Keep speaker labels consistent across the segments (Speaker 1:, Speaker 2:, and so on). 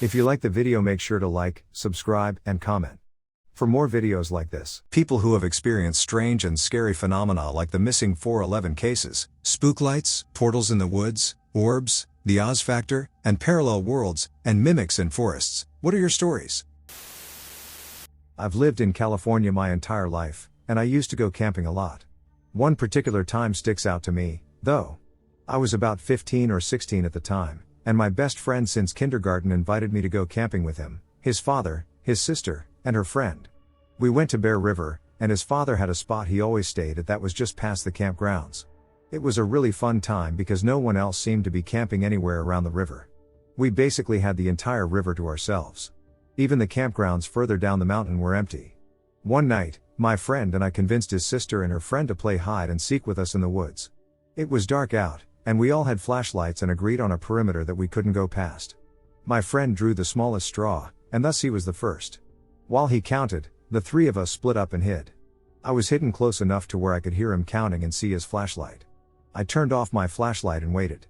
Speaker 1: If you like the video, make sure to like, subscribe, and comment. For more videos like this, people who have experienced strange and scary phenomena like the Missing411 cases, spook lights, portals in the woods, orbs, the Oz factor, and parallel worlds, and mimics in forests, what are your stories? I've lived in California my entire life, and I used to go camping a lot. One particular time sticks out to me, though. I was about 15 or 16 at the time, and my best friend since kindergarten invited me to go camping with him, his father, his sister, and her friend. We went to Bear River, and his father had a spot he always stayed at that was just past the campgrounds. It was a really fun time because no one else seemed to be camping anywhere around the river. We basically had the entire river to ourselves. Even the campgrounds further down the mountain were empty. One night, my friend and I convinced his sister and her friend to play hide and seek with us in the woods. It was dark out, and we all had flashlights and agreed on a perimeter that we couldn't go past. My friend drew the smallest straw, and thus he was the first. While he counted, the three of us split up and hid. I was hidden close enough to where I could hear him counting and see his flashlight. I turned off my flashlight and waited.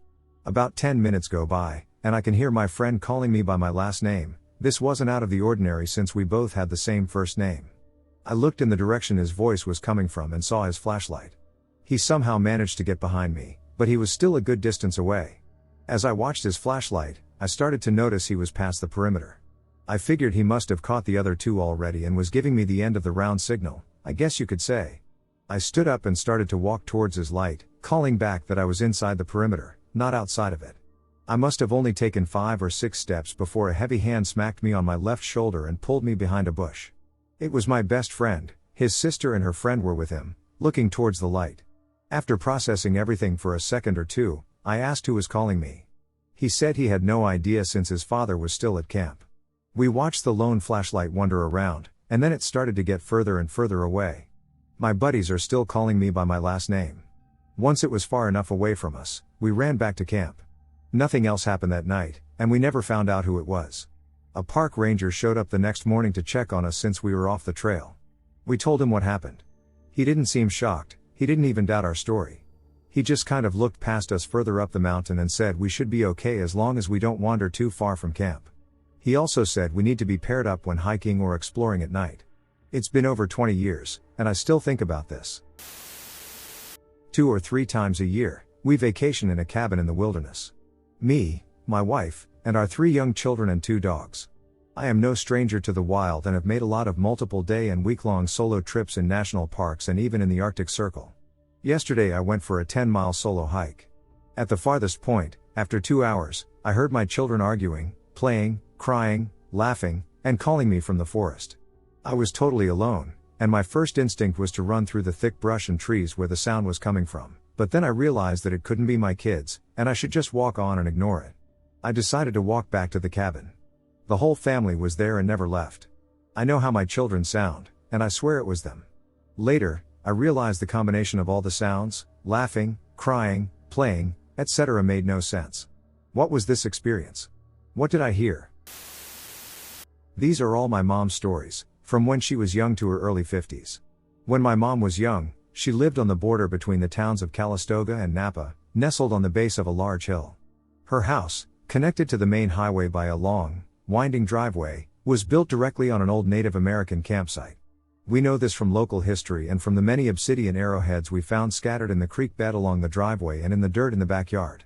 Speaker 1: About 10 minutes go by, and I can hear my friend calling me by my last name. This wasn't out of the ordinary since we both had the same first name. I looked in the direction his voice was coming from and saw his flashlight. He somehow managed to get behind me, but he was still a good distance away. As I watched his flashlight, I started to notice he was past the perimeter. I figured he must have caught the other two already and was giving me the end of the round signal, I guess you could say. I stood up and started to walk towards his light, calling back that I was inside the perimeter, not outside of it. I must have only taken 5 or 6 steps before a heavy hand smacked me on my left shoulder and pulled me behind a bush. It was my best friend. His sister and her friend were with him, looking towards the light. After processing everything for a second or two, I asked who was calling me. He said he had no idea since his father was still at camp. We watched the lone flashlight wander around, and then it started to get further and further away. My buddies are still calling me by my last name. Once it was far enough away from us, we ran back to camp. Nothing else happened that night, and we never found out who it was. A park ranger showed up the next morning to check on us since we were off the trail. We told him what happened. He didn't seem shocked, he didn't even doubt our story. He just kind of looked past us further up the mountain and said we should be okay as long as we don't wander too far from camp. He also said we need to be paired up when hiking or exploring at night. It's been over 20 years, and I still think about this. 2 or 3 times a year, we vacation in a cabin in the wilderness. Me, my wife, and our 3 young children and 2 dogs. I am no stranger to the wild and have made a lot of multiple day and week-long solo trips in national parks and even in the Arctic Circle. Yesterday I went for a 10-mile solo hike. At the farthest point, after 2 hours, I heard my children arguing, playing, crying, laughing, and calling me from the forest. I was totally alone, and my first instinct was to run through the thick brush and trees where the sound was coming from, but then I realized that it couldn't be my kids, and I should just walk on and ignore it. I decided to walk back to the cabin. The whole family was there and never left. I know how my children sound, and I swear it was them. Later, I realized the combination of all the sounds, laughing, crying, playing, etc. made no sense. What was this experience? What did I hear? These are all my mom's stories, from when she was young to her early 50s. When my mom was young, she lived on the border between the towns of Calistoga and Napa, nestled on the base of a large hill. Her house, connected to the main highway by a long, winding driveway, was built directly on an old Native American campsite. We know this from local history and from the many obsidian arrowheads we found scattered in the creek bed along the driveway and in the dirt in the backyard.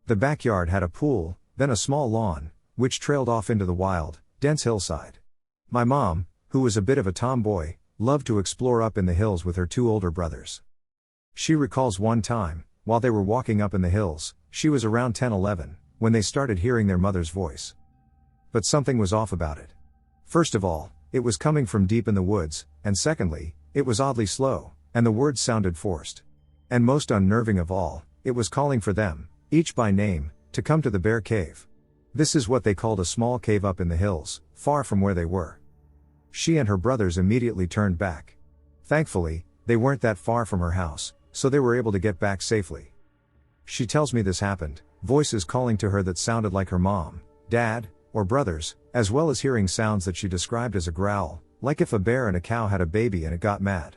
Speaker 1: The backyard had a pool, then a small lawn, which trailed off into the wild, dense hillside. My mom, who was a bit of a tomboy, loved to explore up in the hills with her 2 older brothers. She recalls one time, while they were walking up in the hills, she was around 10-11, when they started hearing their mother's voice. But something was off about it. First of all, it was coming from deep in the woods, and secondly, it was oddly slow, and the words sounded forced. And most unnerving of all, it was calling for them, each by name, to come to the bear cave. This is what they called a small cave up in the hills, far from where they were. She and her brothers immediately turned back. Thankfully, they weren't that far from her house, so they were able to get back safely. She tells me this happened, voices calling to her that sounded like her mom, dad, or brothers, as well as hearing sounds that she described as a growl, like if a bear and a cow had a baby and it got mad.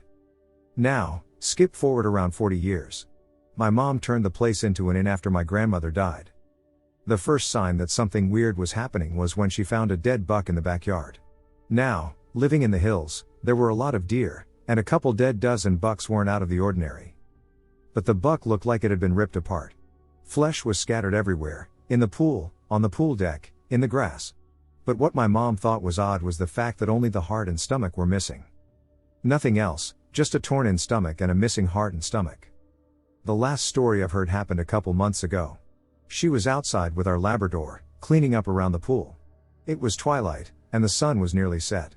Speaker 1: Now, skip forward around 40 years. My mom turned the place into an inn after my grandmother died. The first sign that something weird was happening was when she found a dead buck in the backyard. Now, living in the hills, there were a lot of deer, and a couple dead dozen bucks weren't out of the ordinary. But the buck looked like it had been ripped apart. Flesh was scattered everywhere, in the pool, on the pool deck, in the grass. But what my mom thought was odd was the fact that only the heart and stomach were missing. Nothing else, just a torn-in stomach and a missing heart and stomach. The last story I've heard happened a couple months ago. She was outside with our Labrador, cleaning up around the pool. It was twilight, and the sun was nearly set.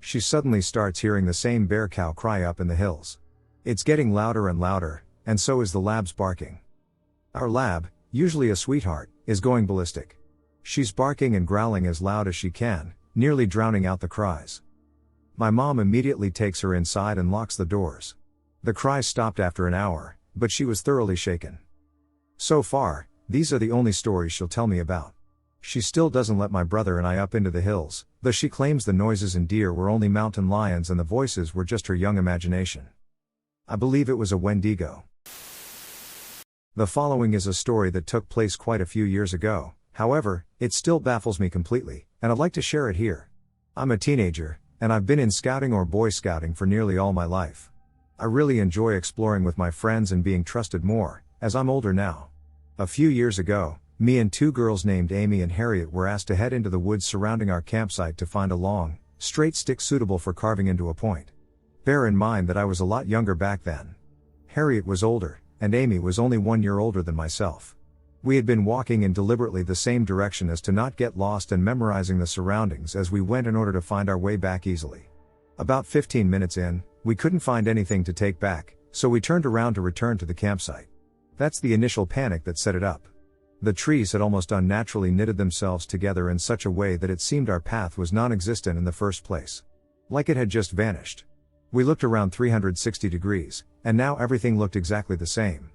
Speaker 1: She suddenly starts hearing the same bear cow cry up in the hills. It's getting louder and louder, and so is the lab's barking. Our lab, usually a sweetheart, is going ballistic. She's barking and growling as loud as she can, nearly drowning out the cries. My mom immediately takes her inside and locks the doors. The cries stopped after an hour, but she was thoroughly shaken. So far, these are the only stories she'll tell me about. She still doesn't let my brother and I up into the hills, though she claims the noises and deer were only mountain lions and the voices were just her young imagination. I believe it was a Wendigo. The following is a story that took place quite a few years ago, however, it still baffles me completely, and I'd like to share it here. I'm a teenager, and I've been in scouting or Boy Scouting for nearly all my life. I really enjoy exploring with my friends and being trusted more, as I'm older now. A few years ago, me and two girls named Amy and Harriet were asked to head into the woods surrounding our campsite to find a long, straight stick suitable for carving into a point. Bear in mind that I was a lot younger back then. Harriet was older, and Amy was only 1 year older than myself. We had been walking in deliberately the same direction as to not get lost and memorizing the surroundings as we went in order to find our way back easily. About 15 minutes in, we couldn't find anything to take back, so we turned around to return to the campsite. That's the initial panic that set it up. The trees had almost unnaturally knitted themselves together in such a way that it seemed our path was non-existent in the first place. Like it had just vanished. We looked around 360 degrees, and now everything looked exactly the same.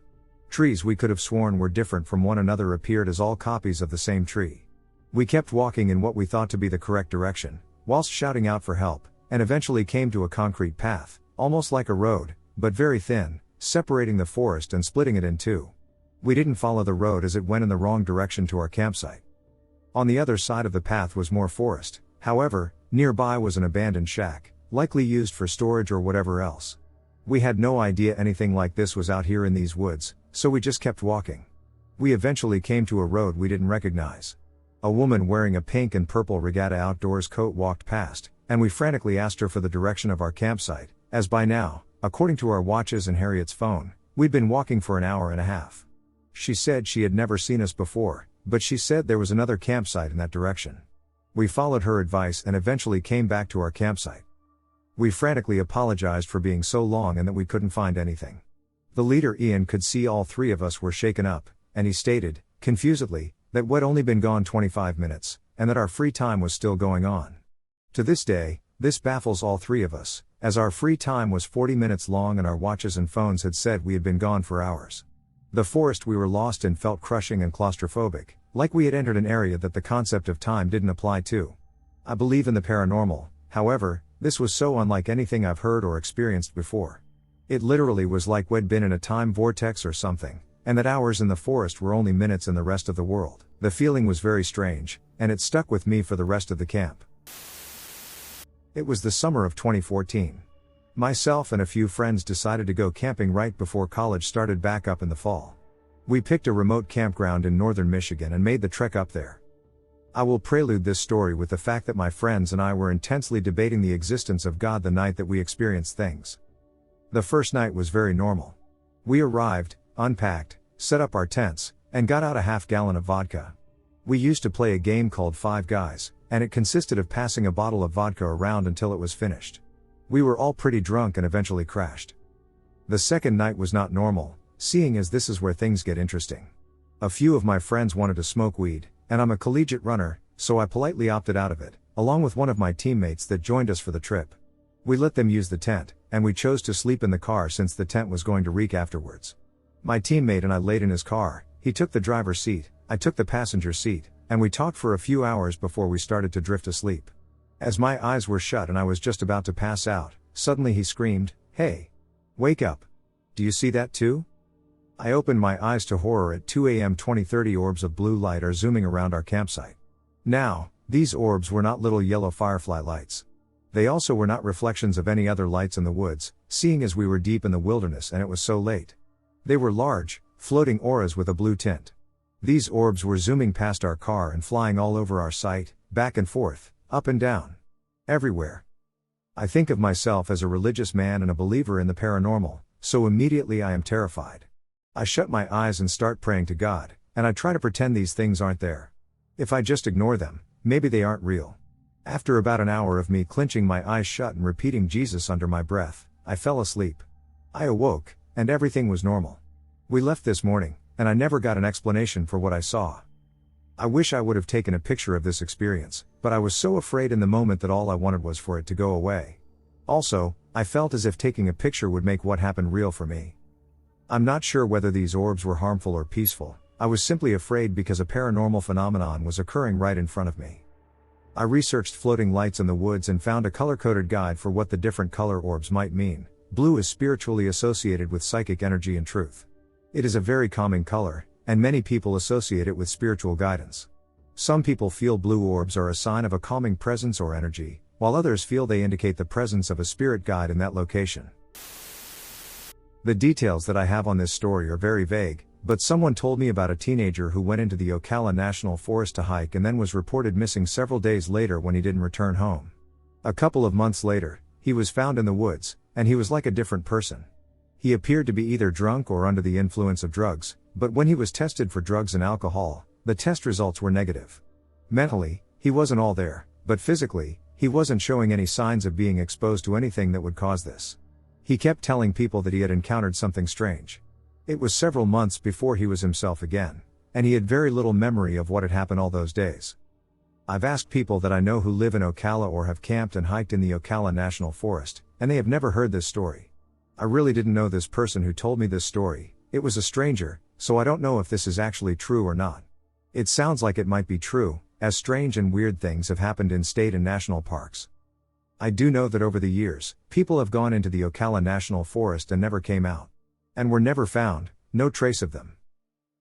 Speaker 1: Trees we could have sworn were different from one another appeared as all copies of the same tree. We kept walking in what we thought to be the correct direction, whilst shouting out for help, and eventually came to a concrete path, almost like a road, but very thin, separating the forest and splitting it in two. We didn't follow the road as it went in the wrong direction to our campsite. On the other side of the path was more forest, however, nearby was an abandoned shack, likely used for storage or whatever else. We had no idea anything like this was out here in these woods, so we just kept walking. We eventually came to a road we didn't recognize. A woman wearing a pink and purple regatta outdoors coat walked past, and we frantically asked her for the direction of our campsite, as by now, according to our watches and Harriet's phone, we'd been walking for an hour and a half. She said she had never seen us before, but she said there was another campsite in that direction. We followed her advice and eventually came back to our campsite. We frantically apologized for being so long and that we couldn't find anything. The leader Ian could see all three of us were shaken up, and he stated, confusedly, that we'd only been gone 25 minutes, and that our free time was still going on. To this day, this baffles all three of us, as our free time was 40 minutes long and our watches and phones had said we had been gone for hours. The forest we were lost in felt crushing and claustrophobic, like we had entered an area that the concept of time didn't apply to. I believe in the paranormal, however, this was so unlike anything I've heard or experienced before. It literally was like we'd been in a time vortex or something, and that hours in the forest were only minutes in the rest of the world. The feeling was very strange, and it stuck with me for the rest of the camp. It was the summer of 2014. Myself and a few friends decided to go camping right before college started back up in the fall. We picked a remote campground in northern Michigan and made the trek up there. I will prelude this story with the fact that my friends and I were intensely debating the existence of God the night that we experienced things. The first night was very normal. We arrived, unpacked, set up our tents, and got out a half-gallon of vodka. We used to play a game called Five Guys, and it consisted of passing a bottle of vodka around until it was finished. We were all pretty drunk and eventually crashed. The second night was not normal, seeing as this is where things get interesting. A few of my friends wanted to smoke weed, and I'm a collegiate runner, so I politely opted out of it, along with one of my teammates that joined us for the trip. We let them use the tent, and we chose to sleep in the car since the tent was going to reek afterwards. My teammate and I laid in his car, he took the driver's seat, I took the passenger seat, and we talked for a few hours before we started to drift asleep. As my eyes were shut and I was just about to pass out, suddenly he screamed, "Hey! Wake up! Do you see that too?" I opened my eyes to horror at 2 a.m. 2030 orbs of blue light are zooming around our campsite. Now, these orbs were not little yellow firefly lights. They also were not reflections of any other lights in the woods, seeing as we were deep in the wilderness and it was so late. They were large, floating auras with a blue tint. These orbs were zooming past our car and flying all over our site, back and forth, up and down. Everywhere. I think of myself as a religious man and a believer in the paranormal, so immediately I am terrified. I shut my eyes and start praying to God, and I try to pretend these things aren't there. If I just ignore them, maybe they aren't real. After about an hour of me clenching my eyes shut and repeating Jesus under my breath, I fell asleep. I awoke, and everything was normal. We left this morning, and I never got an explanation for what I saw. I wish I would have taken a picture of this experience, but I was so afraid in the moment that all I wanted was for it to go away. Also, I felt as if taking a picture would make what happened real for me. I'm not sure whether these orbs were harmful or peaceful. I was simply afraid because a paranormal phenomenon was occurring right in front of me. I researched floating lights in the woods and found a color-coded guide for what the different color orbs might mean. Blue is spiritually associated with psychic energy and truth. It is a very calming color, and many people associate it with spiritual guidance. Some people feel blue orbs are a sign of a calming presence or energy, while others feel they indicate the presence of a spirit guide in that location. The details that I have on this story are very vague, but someone told me about a teenager who went into the Ocala National Forest to hike and then was reported missing several days later when he didn't return home. A couple of months later, he was found in the woods, and he was like a different person. He appeared to be either drunk or under the influence of drugs, but when he was tested for drugs and alcohol, the test results were negative. Mentally, he wasn't all there, but physically, he wasn't showing any signs of being exposed to anything that would cause this. He kept telling people that he had encountered something strange. It was several months before he was himself again, and he had very little memory of what had happened all those days. I've asked people that I know who live in Ocala or have camped and hiked in the Ocala National Forest, and they have never heard this story. I really didn't know this person who told me this story. It was a stranger, so I don't know if this is actually true or not. It sounds like it might be true, as strange and weird things have happened in state and national parks. I do know that over the years, people have gone into the Ocala National Forest and never came out. And were never found, no trace of them.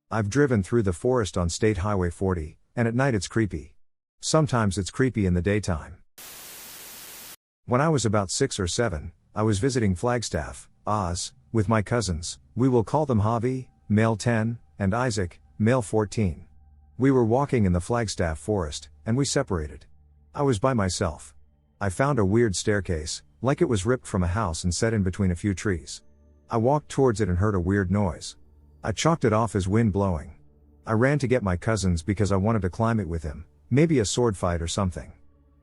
Speaker 1: I've driven through the forest on State Highway 40, and at night it's creepy. Sometimes it's creepy in the daytime. When I was about 6 or 7, I was visiting Flagstaff, Oz, with my cousins. We will call them Javi, male 10, and Isaac, male 14. We were walking in the Flagstaff forest, and we separated. I was by myself. I found a weird staircase, like it was ripped from a house and set in between a few trees. I walked towards it and heard a weird noise. I chalked it off as wind blowing. I ran to get my cousins because I wanted to climb it with him, maybe a sword fight or something.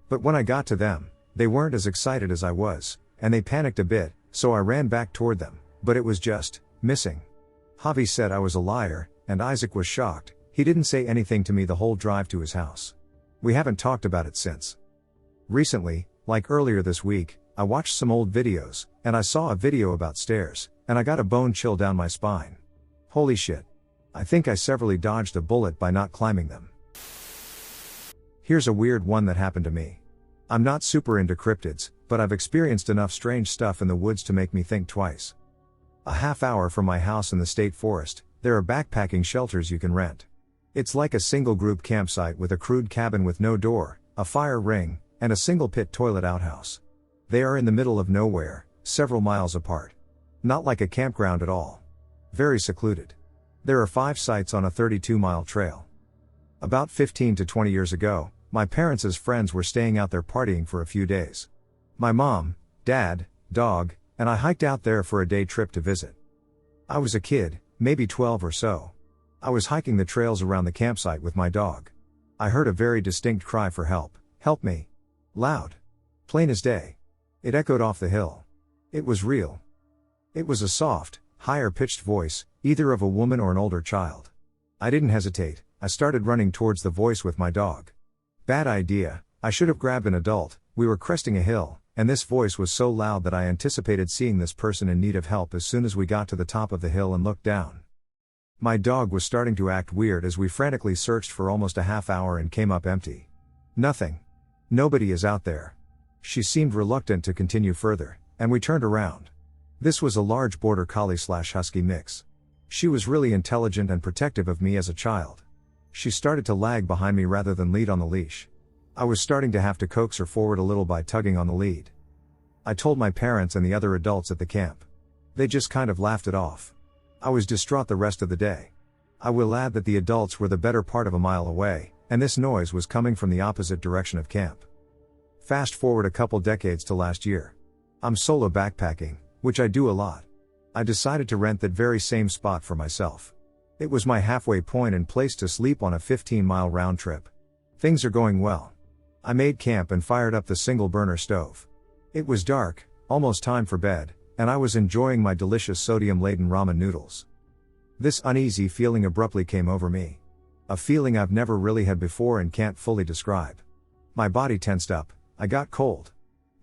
Speaker 1: But when I got to them, they weren't as excited as I was, and they panicked a bit, so I ran back toward them, but it was just missing. Javi said I was a liar, and Isaac was shocked. He didn't say anything to me the whole drive to his house. We haven't talked about it since. Recently, like earlier this week, I watched some old videos, and I saw a video about stairs, and I got a bone chill down my spine. Holy shit. I think I severely dodged a bullet by not climbing them. Here's a weird one that happened to me. I'm not super into cryptids, but I've experienced enough strange stuff in the woods to make me think twice. A half hour from my house in the state forest, there are backpacking shelters you can rent. It's like a single group campsite with a crude cabin with no door, a fire ring, and a single pit toilet outhouse. They are in the middle of nowhere, several miles apart. Not like a campground at all. Very secluded. There are 5 sites on a 32-mile trail. About 15 to 20 years ago, my parents' friends were staying out there partying for a few days. My mom, dad, dog, and I hiked out there for a day trip to visit. I was a kid, maybe 12 or so. I was hiking the trails around the campsite with my dog. I heard a very distinct cry for help. Help me. Loud. Plain as day. It echoed off the hill. It was real. It was a soft, higher-pitched voice, either of a woman or an older child. I didn't hesitate. I started running towards the voice with my dog. Bad idea. I should have grabbed an adult. We were cresting a hill, and this voice was so loud that I anticipated seeing this person in need of help as soon as we got to the top of the hill and looked down. My dog was starting to act weird as we frantically searched for almost a half hour and came up empty. Nothing. Nobody is out there. She seemed reluctant to continue further, and we turned around. This was a large border collie/husky mix. She was really intelligent and protective of me as a child. She started to lag behind me rather than lead on the leash. I was starting to have to coax her forward a little by tugging on the lead. I told my parents and the other adults at the camp. They just kind of laughed it off. I was distraught the rest of the day. I will add that the adults were the better part of a mile away, and this noise was coming from the opposite direction of camp. Fast forward a couple decades to last year. I'm solo backpacking, which I do a lot. I decided to rent that very same spot for myself. It was my halfway point and place to sleep on a 15-mile round trip. Things are going well. I made camp and fired up the single burner stove. It was dark, almost time for bed, and I was enjoying my delicious sodium-laden ramen noodles. This uneasy feeling abruptly came over me. A feeling I've never really had before and can't fully describe. My body tensed up, I got cold.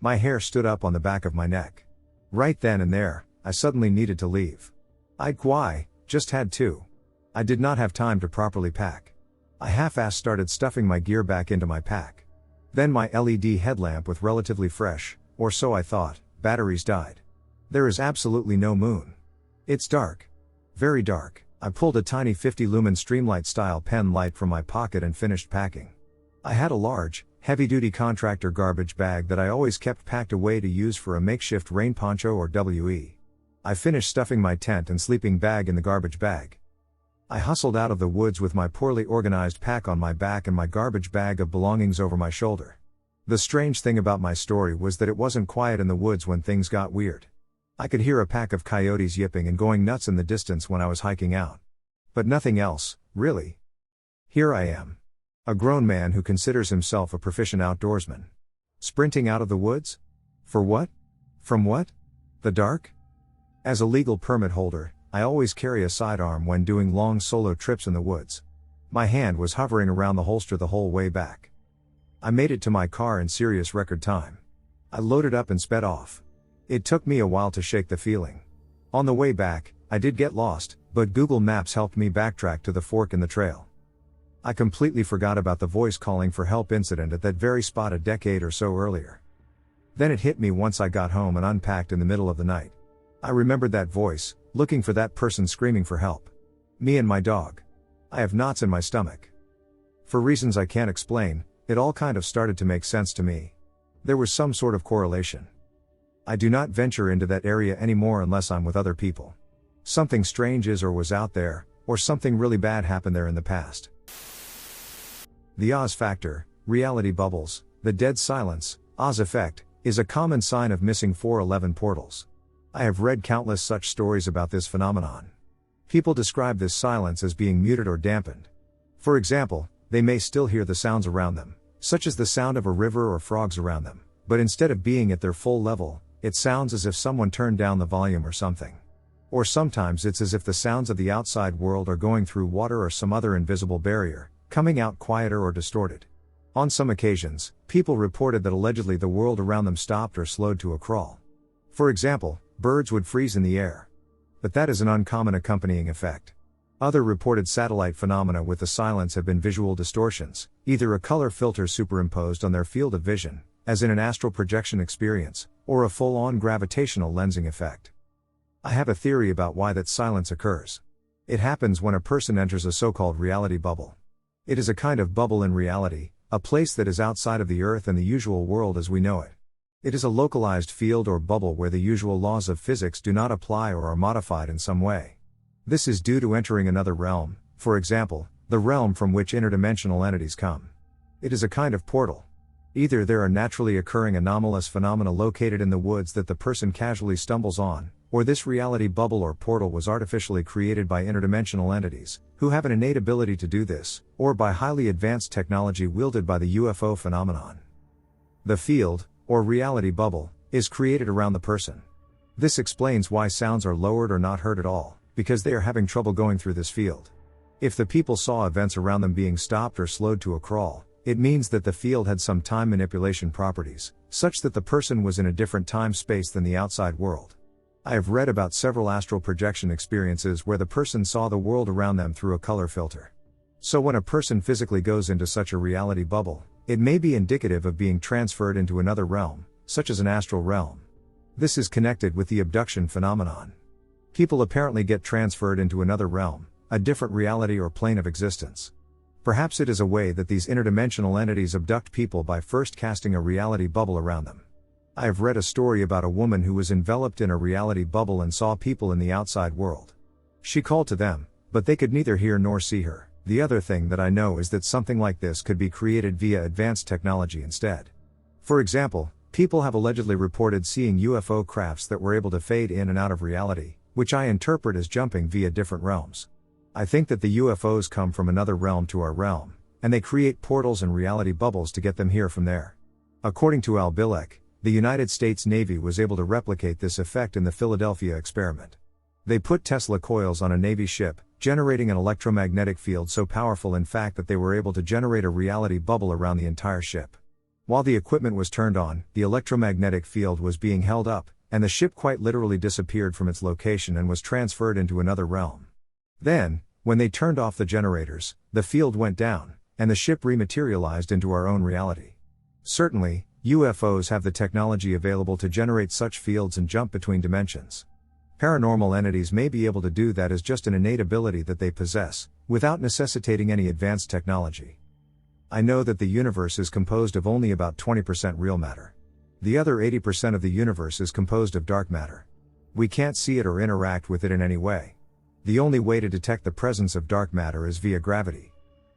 Speaker 1: My hair stood up on the back of my neck. Right then and there, I suddenly needed to leave. Just had to. I did not have time to properly pack. I half-assed started stuffing my gear back into my pack. Then my LED headlamp with relatively fresh, or so I thought, batteries died. There is absolutely no moon. It's dark. Very dark. I pulled a tiny 50 lumen Streamlight style pen light from my pocket and finished packing. I had a large, heavy-duty contractor garbage bag that I always kept packed away to use for a makeshift rain poncho or WE. I finished stuffing my tent and sleeping bag in the garbage bag. I hustled out of the woods with my poorly organized pack on my back and my garbage bag of belongings over my shoulder. The strange thing about my story was that it wasn't quiet in the woods when things got weird. I could hear a pack of coyotes yipping and going nuts in the distance when I was hiking out. But nothing else, really. Here I am. A grown man who considers himself a proficient outdoorsman. Sprinting out of the woods? For what? From what? The dark? As a legal permit holder, I always carry a sidearm when doing long solo trips in the woods. My hand was hovering around the holster the whole way back. I made it to my car in serious record time. I loaded up and sped off. It took me a while to shake the feeling. On the way back, I did get lost, but Google Maps helped me backtrack to the fork in the trail. I completely forgot about the voice calling for help incident at that very spot a decade or so earlier. Then it hit me once I got home and unpacked in the middle of the night. I remembered that voice, looking for that person screaming for help. Me and my dog. I have knots in my stomach. For reasons I can't explain, it all kind of started to make sense to me. There was some sort of correlation. I do not venture into that area anymore unless I'm with other people. Something strange is or was out there, or something really bad happened there in the past. The Oz factor, reality bubbles, the dead silence, Oz effect, is a common sign of Missing411 portals. I have read countless such stories about this phenomenon. People describe this silence as being muted or dampened. For example, they may still hear the sounds around them, such as the sound of a river or frogs around them, but instead of being at their full level, it sounds as if someone turned down the volume or something. Or sometimes it's as if the sounds of the outside world are going through water or some other invisible barrier, coming out quieter or distorted. On some occasions, people reported that allegedly the world around them stopped or slowed to a crawl. For example, birds would freeze in the air. But that is an uncommon accompanying effect. Other reported satellite phenomena with the silence have been visual distortions, either a color filter superimposed on their field of vision, as in an astral projection experience, or a full-on gravitational lensing effect. I have a theory about why that silence occurs. It happens when a person enters a so-called reality bubble. It is a kind of bubble in reality, a place that is outside of the Earth and the usual world as we know it. It is a localized field or bubble where the usual laws of physics do not apply or are modified in some way. This is due to entering another realm, for example, the realm from which interdimensional entities come. It is a kind of portal. Either there are naturally occurring anomalous phenomena located in the woods that the person casually stumbles on, or this reality bubble or portal was artificially created by interdimensional entities, who have an innate ability to do this, or by highly advanced technology wielded by the UFO phenomenon. The field, or reality bubble, is created around the person. This explains why sounds are lowered or not heard at all, because they are having trouble going through this field. If the people saw events around them being stopped or slowed to a crawl, it means that the field had some time manipulation properties, such that the person was in a different time-space than the outside world. I have read about several astral projection experiences where the person saw the world around them through a color filter. So when a person physically goes into such a reality bubble, it may be indicative of being transferred into another realm, such as an astral realm. This is connected with the abduction phenomenon. People apparently get transferred into another realm, a different reality or plane of existence. Perhaps it is a way that these interdimensional entities abduct people by first casting a reality bubble around them. I have read a story about a woman who was enveloped in a reality bubble and saw people in the outside world. She called to them, but they could neither hear nor see her. The other thing that I know is that something like this could be created via advanced technology instead. For example, people have allegedly reported seeing UFO crafts that were able to fade in and out of reality, which I interpret as jumping via different realms. I think that the UFOs come from another realm to our realm, and they create portals and reality bubbles to get them here from there. According to Al Bilek, the United States Navy was able to replicate this effect in the Philadelphia experiment. They put Tesla coils on a Navy ship, generating an electromagnetic field so powerful in fact that they were able to generate a reality bubble around the entire ship. While the equipment was turned on, the electromagnetic field was being held up, and the ship quite literally disappeared from its location and was transferred into another realm. Then, when they turned off the generators, the field went down, and the ship rematerialized into our own reality. Certainly, UFOs have the technology available to generate such fields and jump between dimensions. Paranormal entities may be able to do that as just an innate ability that they possess, without necessitating any advanced technology. I know that the universe is composed of only about 20% real matter. The other 80% of the universe is composed of dark matter. We can't see it or interact with it in any way. The only way to detect the presence of dark matter is via gravity.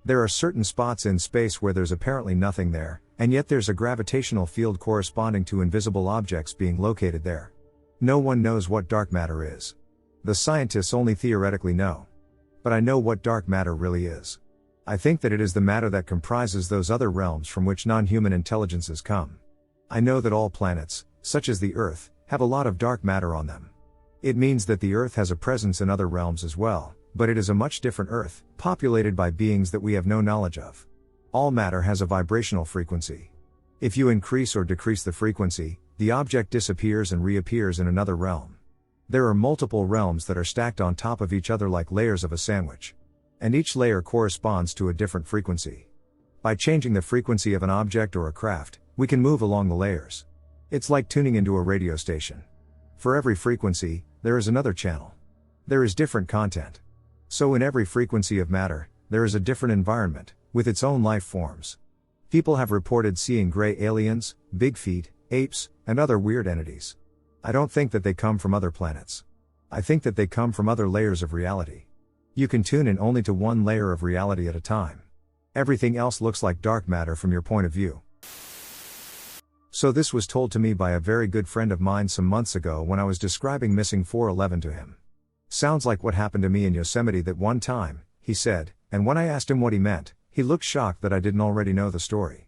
Speaker 1: There are certain spots in space where there's apparently nothing there, and yet there's a gravitational field corresponding to invisible objects being located there. No one knows what dark matter is. The scientists only theoretically know. But I know what dark matter really is. I think that it is the matter that comprises those other realms from which non-human intelligences come. I know that all planets, such as the Earth, have a lot of dark matter on them. It means that the Earth has a presence in other realms as well, but it is a much different Earth, populated by beings that we have no knowledge of. All matter has a vibrational frequency. If you increase or decrease the frequency, the object disappears and reappears in another realm. There are multiple realms that are stacked on top of each other like layers of a sandwich. And each layer corresponds to a different frequency. By changing the frequency of an object or a craft, we can move along the layers. It's like tuning into a radio station. For every frequency, there is another channel. There is different content. So in every frequency of matter, there is a different environment, with its own life forms. People have reported seeing gray aliens, big feet, apes, and other weird entities. I don't think that they come from other planets. I think that they come from other layers of reality. You can tune in only to one layer of reality at a time. Everything else looks like dark matter from your point of view. So this was told to me by a very good friend of mine some months ago when I was describing Missing411 to him. Sounds like what happened to me in Yosemite that one time, he said, and when I asked him what he meant, he looked shocked that I didn't already know the story.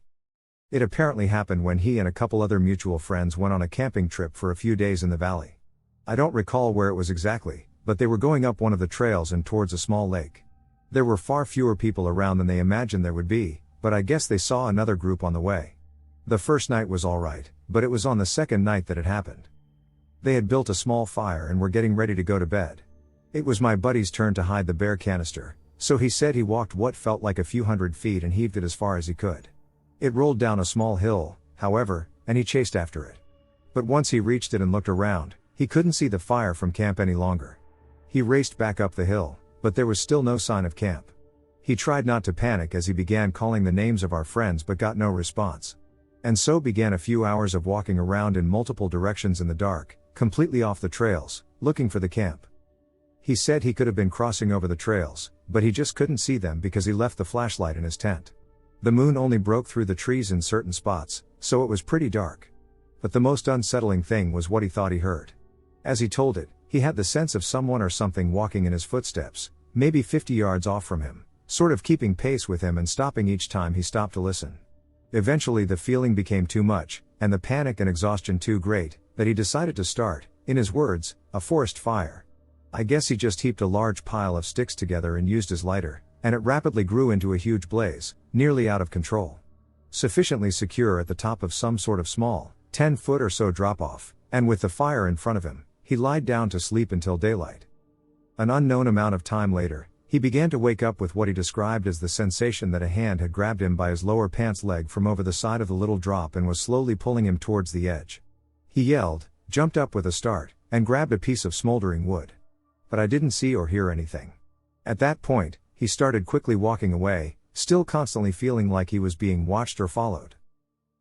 Speaker 1: It apparently happened when he and a couple other mutual friends went on a camping trip for a few days in the valley. I don't recall where it was exactly, but they were going up one of the trails and towards a small lake. There were far fewer people around than they imagined there would be, but I guess they saw another group on the way. The first night was alright, but it was on the second night that it happened. They had built a small fire and were getting ready to go to bed. It was my buddy's turn to hide the bear canister, so he said he walked what felt like a few hundred feet and heaved it as far as he could. It rolled down a small hill, however, and he chased after it. But once he reached it and looked around, he couldn't see the fire from camp any longer. He raced back up the hill, but there was still no sign of camp. He tried not to panic as he began calling the names of our friends but got no response. And so began a few hours of walking around in multiple directions in the dark, completely off the trails, looking for the camp. He said he could have been crossing over the trails, but he just couldn't see them because he left the flashlight in his tent. The moon only broke through the trees in certain spots, so it was pretty dark. But the most unsettling thing was what he thought he heard. As he told it, he had the sense of someone or something walking in his footsteps, maybe 50 yards off from him, sort of keeping pace with him and stopping each time he stopped to listen. Eventually the feeling became too much, and the panic and exhaustion too great, that he decided to start, in his words, a forest fire. I guess he just heaped a large pile of sticks together and used his lighter, and it rapidly grew into a huge blaze, nearly out of control. Sufficiently secure at the top of some sort of small, 10-foot or so drop-off, and with the fire in front of him, he lied down to sleep until daylight. An unknown amount of time later, he began to wake up with what he described as the sensation that a hand had grabbed him by his lower pants leg from over the side of the little drop and was slowly pulling him towards the edge. He yelled, jumped up with a start, and grabbed a piece of smoldering wood. but I didn't see or hear anything. At that point, he started quickly walking away, still constantly feeling like he was being watched or followed.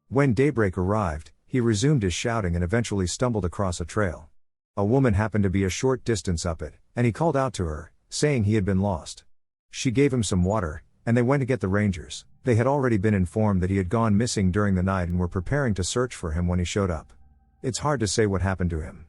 Speaker 1: When daybreak arrived, he resumed his shouting and eventually stumbled across a trail. A woman happened to be a short distance up it, and he called out to her, saying he had been lost. She gave him some water, and they went to get the rangers. They had already been informed that he had gone missing during the night and were preparing to search for him when he showed up. It's hard to say what happened to him.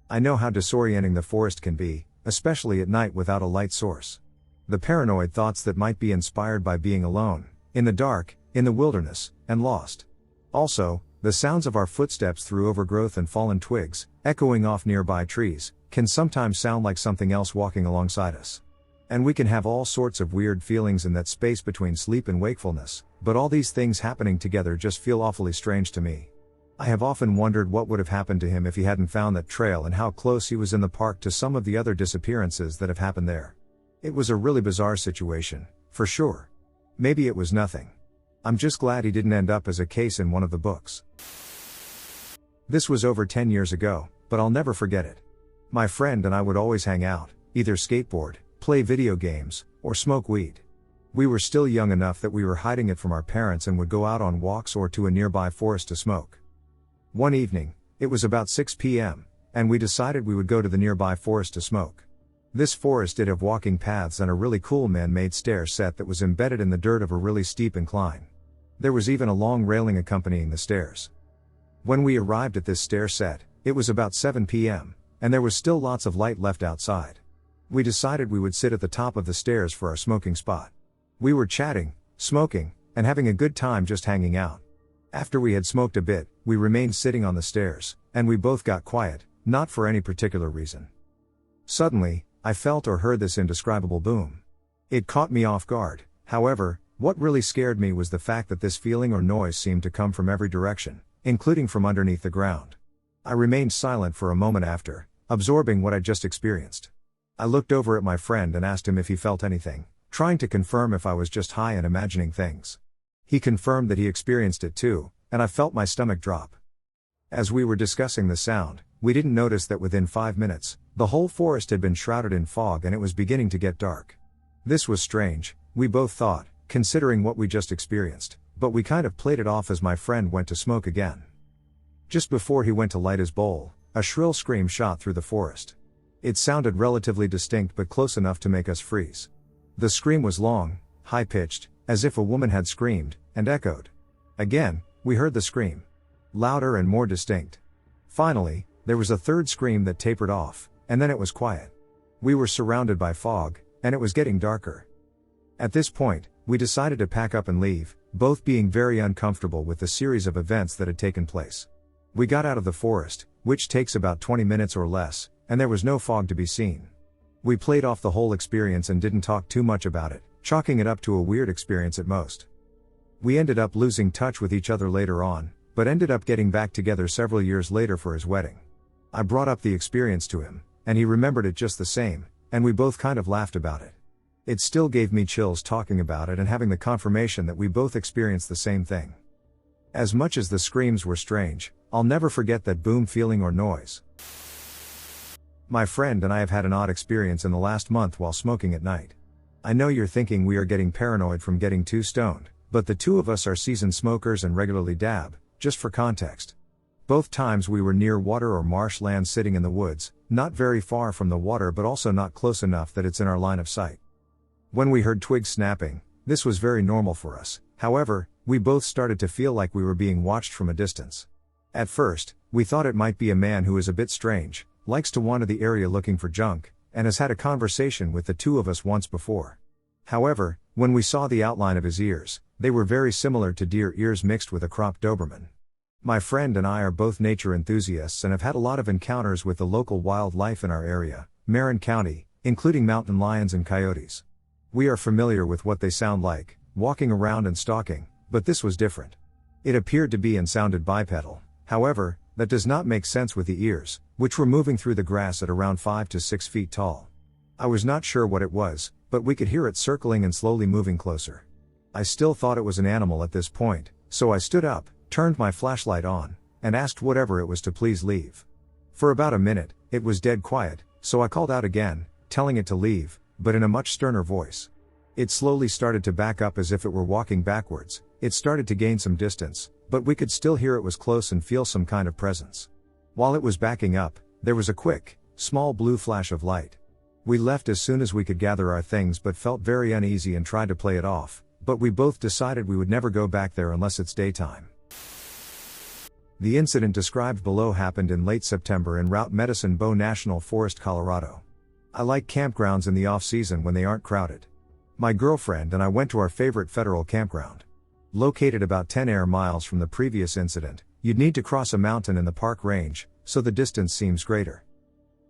Speaker 1: I know how disorienting the forest can be, especially at night without a light source. The paranoid thoughts that might be inspired by being alone, in the dark, in the wilderness, and lost. Also, the sounds of our footsteps through overgrowth and fallen twigs, echoing off nearby trees, can sometimes sound like something else walking alongside us. And we can have all sorts of weird feelings in that space between sleep and wakefulness, but all these things happening together just feel awfully strange to me. I have often wondered what would have happened to him if he hadn't found that trail and how close he was in the park to some of the other disappearances that have happened there. It was a really bizarre situation, for sure. Maybe it was nothing. I'm just glad he didn't end up as a case in one of the books. This was over 10 years ago, but I'll never forget it. My friend and I would always hang out, either skateboard, play video games, or smoke weed. We were still young enough that we were hiding it from our parents and would go out on walks or to a nearby forest to smoke. One evening, it was about 6 p.m., and we decided we would go to the nearby forest to smoke. This forest did have walking paths and a really cool man-made stair set that was embedded in the dirt of a really steep incline. There was even a long railing accompanying the stairs. When we arrived at this stair set, it was about 7 p.m., and there was still lots of light left outside. We decided we would sit at the top of the stairs for our smoking spot. We were chatting, smoking, and having a good time just hanging out. After we had smoked a bit, we remained sitting on the stairs, and we both got quiet, not for any particular reason. Suddenly, I felt or heard this indescribable boom. It caught me off guard. However, what really scared me was the fact that this feeling or noise seemed to come from every direction, including from underneath the ground. I remained silent for a moment after, absorbing what I just experienced. I looked over at my friend and asked him if he felt anything, trying to confirm if I was just high and imagining things. He confirmed that he experienced it too, and I felt my stomach drop. As we were discussing the sound, we didn't notice that within 5 minutes, the whole forest had been shrouded in fog and it was beginning to get dark. This was strange, we both thought, considering what we just experienced, but we kind of played it off as my friend went to smoke again. Just before he went to light his bowl, a shrill scream shot through the forest. It sounded relatively distinct but close enough to make us freeze. The scream was long, high-pitched, as if a woman had screamed, and echoed. Again, we heard the scream. Louder and more distinct. Finally, there was a third scream that tapered off, and then it was quiet. We were surrounded by fog, and it was getting darker. At this point, we decided to pack up and leave, both being very uncomfortable with the series of events that had taken place. We got out of the forest, which takes about 20 minutes or less, and there was no fog to be seen. We played off the whole experience and didn't talk too much about it, chalking it up to a weird experience at most. We ended up losing touch with each other later on, but ended up getting back together several years later for his wedding. I brought up the experience to him, and he remembered it just the same, and we both kind of laughed about it. It still gave me chills talking about it and having the confirmation that we both experienced the same thing. As much as the screams were strange, I'll never forget that boom feeling or noise. My friend and I have had an odd experience in the last month while smoking at night. I know you're thinking we are getting paranoid from getting too stoned, but the two of us are seasoned smokers and regularly dab, just for context. Both times we were near water or marshland sitting in the woods, not very far from the water but also not close enough that it's in our line of sight. When we heard twigs snapping, this was very normal for us. However, we both started to feel like we were being watched from a distance. At first, we thought it might be a man who is a bit strange, likes to wander the area looking for junk, and has had a conversation with the two of us once before. However, when we saw the outline of his ears, they were very similar to deer ears mixed with a cropped Doberman. My friend and I are both nature enthusiasts and have had a lot of encounters with the local wildlife in our area, Marin County, including mountain lions and coyotes. We are familiar with what they sound like, walking around and stalking, but this was different. It appeared to be and sounded bipedal. However, that does not make sense with the ears, which were moving through the grass at around 5 to 6 feet tall. I was not sure what it was, but we could hear it circling and slowly moving closer. I still thought it was an animal at this point, so I stood up, turned my flashlight on, and asked whatever it was to please leave. For about a minute, it was dead quiet, so I called out again, telling it to leave, but in a much sterner voice. It slowly started to back up as if it were walking backwards. It started to gain some distance, but we could still hear it was close and feel some kind of presence. While it was backing up, there was a quick, small blue flash of light. We left as soon as we could gather our things but felt very uneasy and tried to play it off, but we both decided we would never go back there unless it's daytime. The incident described below happened in late September in Route Medicine Bow National Forest, Colorado. I like campgrounds in the off-season when they aren't crowded. My girlfriend and I went to our favorite federal campground. Located about 10 air miles from the previous incident, you'd need to cross a mountain in the park range, so the distance seems greater.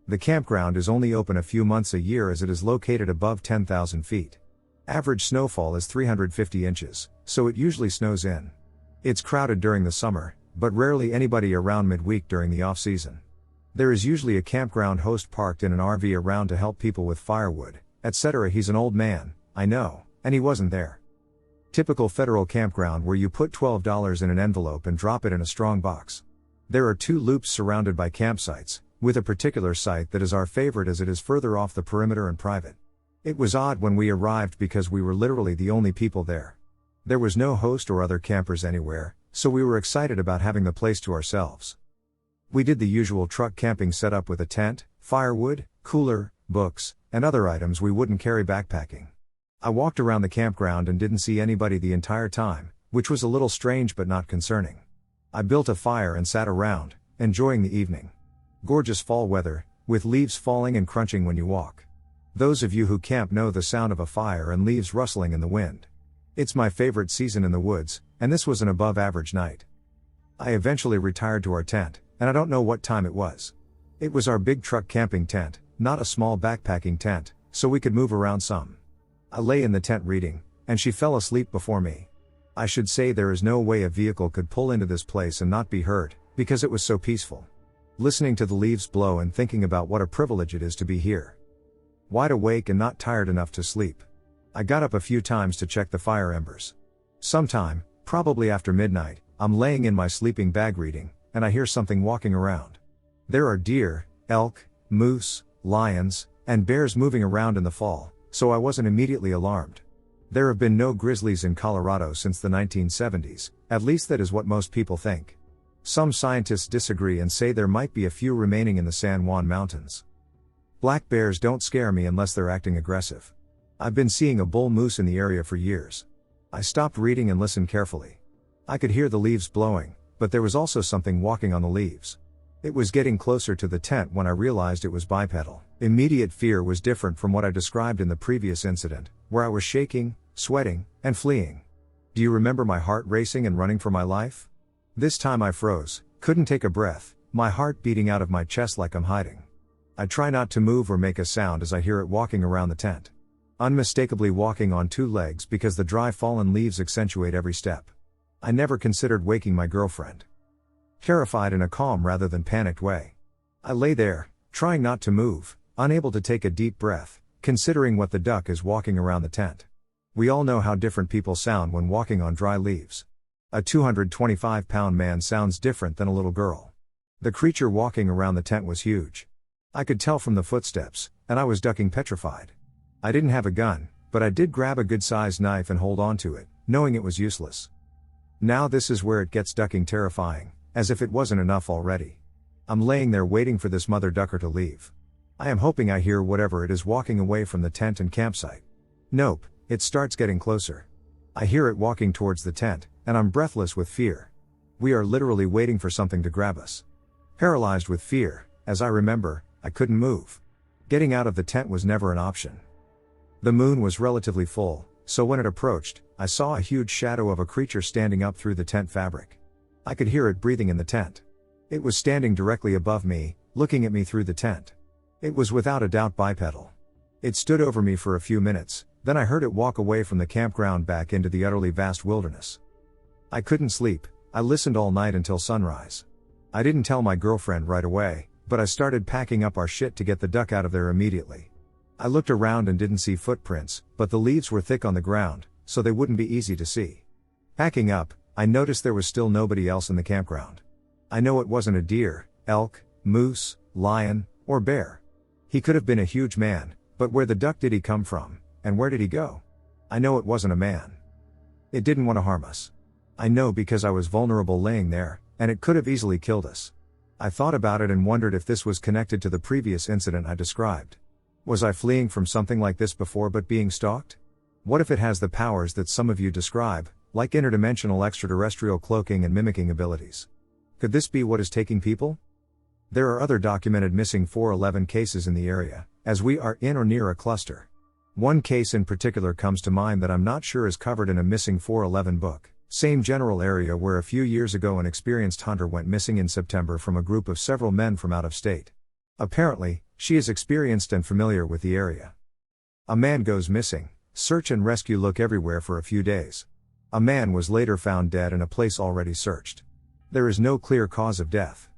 Speaker 1: The campground is only open a few months a year as it is located above 10,000 feet. Average snowfall is 350 inches, so it usually snows in. It's crowded during the summer, but rarely anybody around midweek during the off-season. There is usually a campground host parked in an RV around to help people with firewood, etc. He's an old man, I know, and he wasn't there. Typical federal campground where you put $12 in an envelope and drop it in a strong box. There are 2 loops surrounded by campsites, with a particular site that is our favorite as it is further off the perimeter and private. It was odd when we arrived because we were literally the only people there. There was no host or other campers anywhere, so we were excited about having the place to ourselves. We did the usual truck camping setup with a tent, firewood, cooler, books, and other items we wouldn't carry backpacking. I walked around the campground and didn't see anybody the entire time, which was a little strange but not concerning. I built a fire and sat around, enjoying the evening. Gorgeous fall weather, with leaves falling and crunching when you walk. Those of you who camp know the sound of a fire and leaves rustling in the wind. It's my favorite season in the woods, and this was an above average night. I eventually retired to our tent, and I don't know what time it was. It was our big truck camping tent, not a small backpacking tent, so we could move around some. I lay in the tent reading, and she fell asleep before me. I should say there is no way a vehicle could pull into this place and not be heard, because it was so peaceful. Listening to the leaves blow and thinking about what a privilege it is to be here. Wide awake and not tired enough to sleep. I got up a few times to check the fire embers. Sometime, probably after midnight, I'm laying in my sleeping bag reading, and I hear something walking around. There are deer, elk, moose, lions, and bears moving around in the fall, so I wasn't immediately alarmed. There have been no grizzlies in Colorado since the 1970s, at least that is what most people think. Some scientists disagree and say there might be a few remaining in the San Juan Mountains. Black bears don't scare me unless they're acting aggressive. I've been seeing a bull moose in the area for years. I stopped reading and listened carefully. I could hear the leaves blowing, but there was also something walking on the leaves. It was getting closer to the tent when I realized it was bipedal. Immediate fear was different from what I described in the previous incident, where I was shaking, sweating, and fleeing. Do you remember my heart racing and running for my life? This time I froze, couldn't take a breath, my heart beating out of my chest like I'm hiding. I try not to move or make a sound as I hear it walking around the tent. Unmistakably walking on 2 legs because the dry fallen leaves accentuate every step. I never considered waking my girlfriend. Terrified in a calm rather than panicked way. I lay there, trying not to move, unable to take a deep breath, considering what the duck is walking around the tent. We all know how different people sound when walking on dry leaves. A 225-pound man sounds different than a little girl. The creature walking around the tent was huge. I could tell from the footsteps, and I was ducking petrified. I didn't have a gun, but I did grab a good-sized knife and hold on to it, knowing it was useless. Now this is where it gets ducking terrifying, as if it wasn't enough already. I'm laying there waiting for this mother ducker to leave. I am hoping I hear whatever it is walking away from the tent and campsite. Nope, it starts getting closer. I hear it walking towards the tent, and I'm breathless with fear. We are literally waiting for something to grab us. Paralyzed with fear, as I remember, I couldn't move. Getting out of the tent was never an option. The moon was relatively full, so when it approached, I saw a huge shadow of a creature standing up through the tent fabric. I could hear it breathing in the tent. It was standing directly above me, looking at me through the tent. It was without a doubt bipedal. It stood over me for a few minutes, then I heard it walk away from the campground back into the utterly vast wilderness. I couldn't sleep, I listened all night until sunrise. I didn't tell my girlfriend right away, but I started packing up our shit to get the duck out of there immediately. I looked around and didn't see footprints, but the leaves were thick on the ground, so they wouldn't be easy to see. Packing up, I noticed there was still nobody else in the campground. I know it wasn't a deer, elk, moose, lion, or bear. He could have been a huge man, But where the duck did he come from, and where did he go? I know it wasn't a man. It didn't want to harm us. I know because I was vulnerable laying there, and it could have easily killed us. I thought about it and wondered if this was connected to the previous incident I described. Was I fleeing from something like this before but being stalked? What if it has the powers that some of you describe, like interdimensional extraterrestrial cloaking and mimicking abilities? Could this be what is taking people? There are other documented Missing411 cases in the area, as we are in or near a cluster. One case in particular comes to mind that I'm not sure is covered in a Missing411 book. Same general area where a few years ago an experienced hunter went missing in September from a group of several men from out of state. Apparently, she is experienced and familiar with the area. A man goes missing, search and rescue look everywhere for a few days. A man was later found dead in a place already searched. There is no clear cause of death.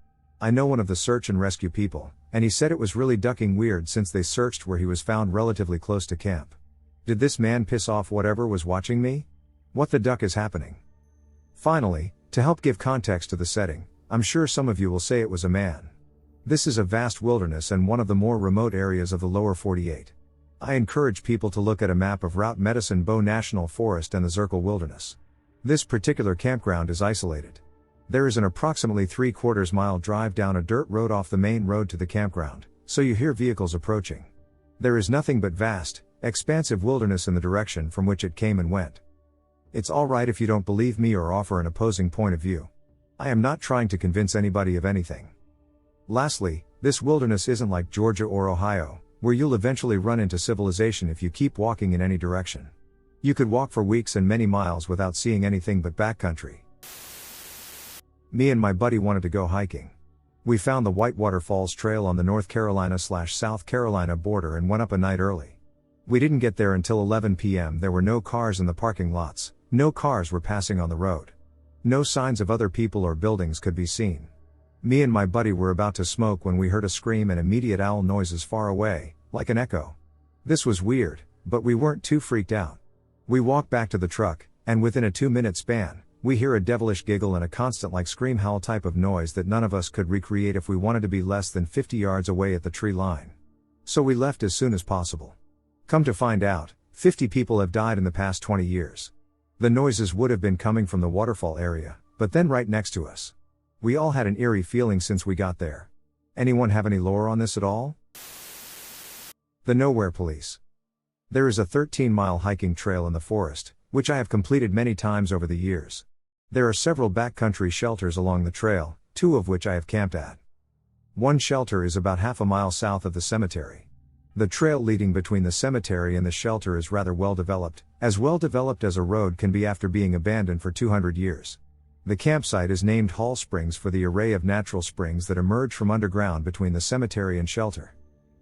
Speaker 1: I know one of the search and rescue people, and he said it was really ducking weird since they searched where he was found relatively close to camp. Did this man piss off whatever was watching me? What the duck is happening? Finally, to help give context to the setting, I'm sure some of you will say it was a man. This is a vast wilderness and one of the more remote areas of the lower 48. I encourage people to look at a map of Route Medicine Bow National Forest and the Zirkle Wilderness. This particular campground is isolated. There is an approximately 3/4 mile drive down a dirt road off the main road to the campground, so you hear vehicles approaching. There is nothing but vast, expansive wilderness in the direction from which it came and went. It's alright if you don't believe me or offer an opposing point of view. I am not trying to convince anybody of anything. Lastly, this wilderness isn't like Georgia or Ohio, where you'll eventually run into civilization if you keep walking in any direction. You could walk for weeks and many miles without seeing anything but backcountry. Me and my buddy wanted to go hiking. We found the Whitewater Falls Trail on the North Carolina/South Carolina border and went up a night early. We didn't get there until 11 p.m. There were no cars in the parking lots, no cars were passing on the road. No signs of other people or buildings could be seen. Me and my buddy were about to smoke when we heard a scream and immediate owl noises far away, like an echo. This was weird, but we weren't too freaked out. We walked back to the truck, and within a 2-minute span, we hear a devilish giggle and a constant like scream howl type of noise that none of us could recreate if we wanted to be less than 50 yards away at the tree line. So we left as soon as possible. Come to find out, 50 people have died in the past 20 years. The noises would have been coming from the waterfall area, but then right next to us. We all had an eerie feeling since we got there. Anyone have any lore on this at all? The Nowhere Police. There is a 13-mile hiking trail in the forest, which I have completed many times over the years. There are several backcountry shelters along the trail, 2 of which I have camped at. One shelter is about half a mile south of the cemetery. The trail leading between the cemetery and the shelter is rather well developed as a road can be after being abandoned for 200 years. The campsite is named Hall Springs for the array of natural springs that emerge from underground between the cemetery and shelter.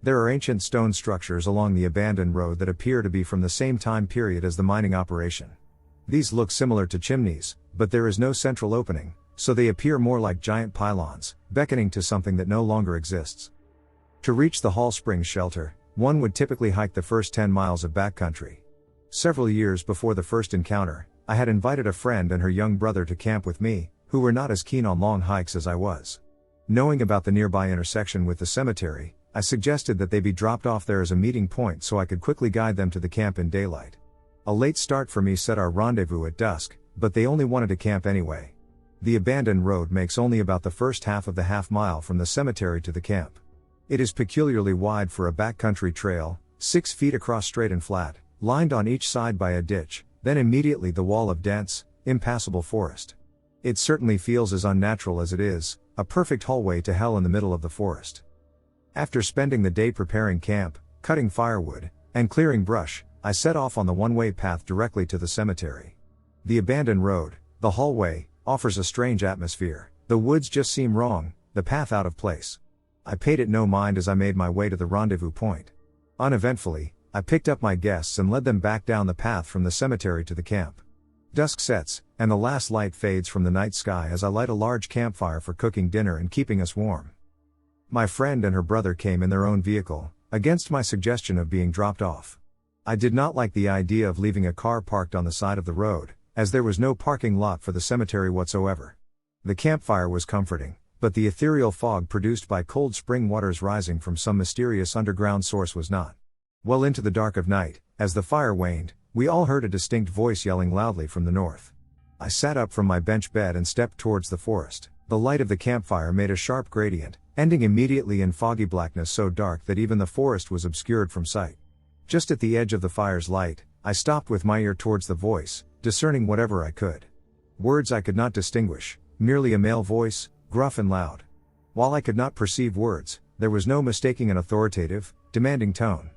Speaker 1: There are ancient stone structures along the abandoned road that appear to be from the same time period as the mining operation. These look similar to chimneys, but there is no central opening, so they appear more like giant pylons, beckoning to something that no longer exists. To reach the Hall Springs shelter, one would typically hike the first 10 miles of backcountry. Several years before the first encounter, I had invited a friend and her young brother to camp with me, who were not as keen on long hikes as I was. Knowing about the nearby intersection with the cemetery, I suggested that they be dropped off there as a meeting point so I could quickly guide them to the camp in daylight. A late start for me set our rendezvous at dusk, but they only wanted to camp anyway. The abandoned road makes only about the first half of the half-mile from the cemetery to the camp. It is peculiarly wide for a backcountry trail, 6 feet across straight and flat, lined on each side by a ditch, then immediately the wall of dense, impassable forest. It certainly feels as unnatural as it is, a perfect hallway to hell in the middle of the forest. After spending the day preparing camp, cutting firewood, and clearing brush, I set off on the one-way path directly to the cemetery. The abandoned road, the hallway, offers a strange atmosphere. The woods just seem wrong, the path out of place. I paid it no mind as I made my way to the rendezvous point. Uneventfully, I picked up my guests and led them back down the path from the cemetery to the camp. Dusk sets, and the last light fades from the night sky as I light a large campfire for cooking dinner and keeping us warm. My friend and her brother came in their own vehicle, against my suggestion of being dropped off. I did not like the idea of leaving a car parked on the side of the road, as there was no parking lot for the cemetery whatsoever. The campfire was comforting, but the ethereal fog produced by cold spring waters rising from some mysterious underground source was not. Well into the dark of night, as the fire waned, we all heard a distinct voice yelling loudly from the north. I sat up from my bench bed and stepped towards the forest. The light of the campfire made a sharp gradient, ending immediately in foggy blackness so dark that even the forest was obscured from sight. Just at the edge of the fire's light, I stopped with my ear towards the voice, discerning whatever I could. Words I could not distinguish, merely a male voice, gruff and loud. While I could not perceive words, there was no mistaking an authoritative, demanding tone.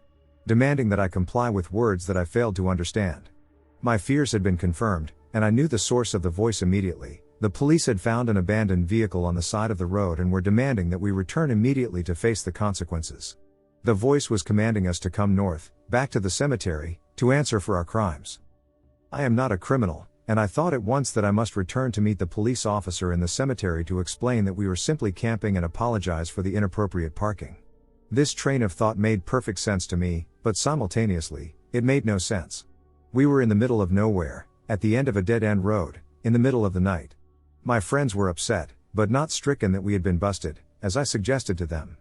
Speaker 1: Demanding that I comply with words that I failed to understand. My fears had been confirmed, and I knew the source of the voice immediately. The police had found an abandoned vehicle on the side of the road and were demanding that we return immediately to face the consequences. The voice was commanding us to come north, back to the cemetery, to answer for our crimes. I am not a criminal, and I thought at once that I must return to meet the police officer in the cemetery to explain that we were simply camping and apologize for the inappropriate parking. This train of thought made perfect sense to me, but simultaneously, it made no sense. We were in the middle of nowhere, at the end of a dead-end road, in the middle of the night. My friends were upset, but not stricken that we had been busted, as I suggested to them.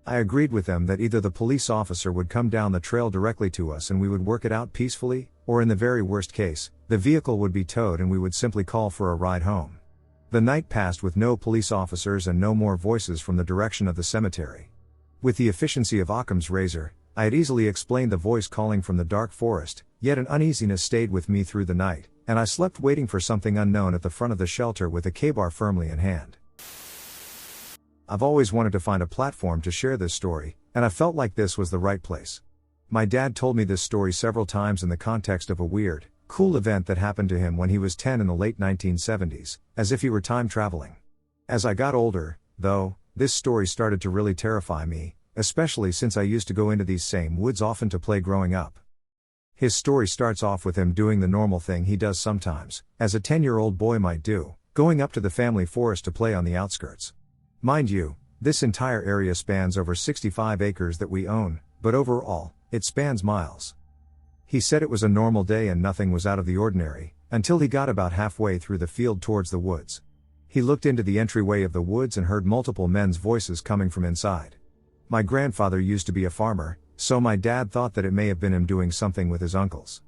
Speaker 1: I agreed with them that either the police officer would come down the trail directly to us and we would work it out peacefully, or in the very worst case, the vehicle would be towed and we would simply call for a ride home. The night passed with no police officers and no more voices from the direction of the cemetery. With the efficiency of Occam's razor, I had easily explained the voice calling from the dark forest, yet an uneasiness stayed with me through the night, and I slept waiting for something unknown at the front of the shelter with a K-bar firmly in hand. I've always wanted to find a platform to share this story, and I felt like this was the right place. My dad told me this story several times in the context of a weird, cool event that happened to him when he was 10 in the late 1970s, as if he were time traveling. As I got older, though, this story started to really terrify me, especially since I used to go into these same woods often to play growing up. His story starts off with him doing the normal thing he does sometimes, as a 10-year-old boy might do, going up to the family forest to play on the outskirts. Mind you, this entire area spans over 65 acres that we own, but overall, it spans miles. He said it was a normal day and nothing was out of the ordinary, until he got about halfway through the field towards the woods. He looked into the entryway of the woods and heard multiple men's voices coming from inside. My grandfather used to be a farmer, so my dad thought that it may have been him doing something with his uncles.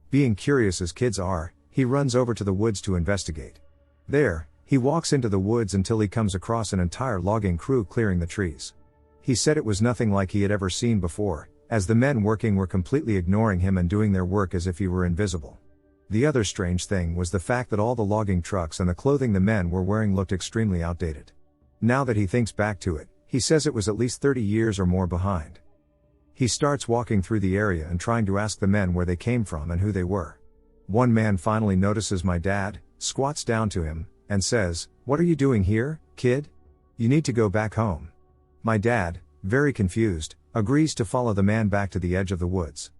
Speaker 1: Being curious as kids are, he runs over to the woods to investigate. There, he walks into the woods until he comes across an entire logging crew clearing the trees. He said it was nothing like he had ever seen before, as the men working were completely ignoring him and doing their work as if he were invisible. The other strange thing was the fact that all the logging trucks and the clothing the men were wearing looked extremely outdated. Now that he thinks back to it, he says it was at least 30 years or more behind. He starts walking through the area and trying to ask the men where they came from and who they were. One man finally notices my dad, squats down to him, and says, "What are you doing here, kid? You need to go back home." My dad, very confused, agrees to follow the man back to the edge of the woods.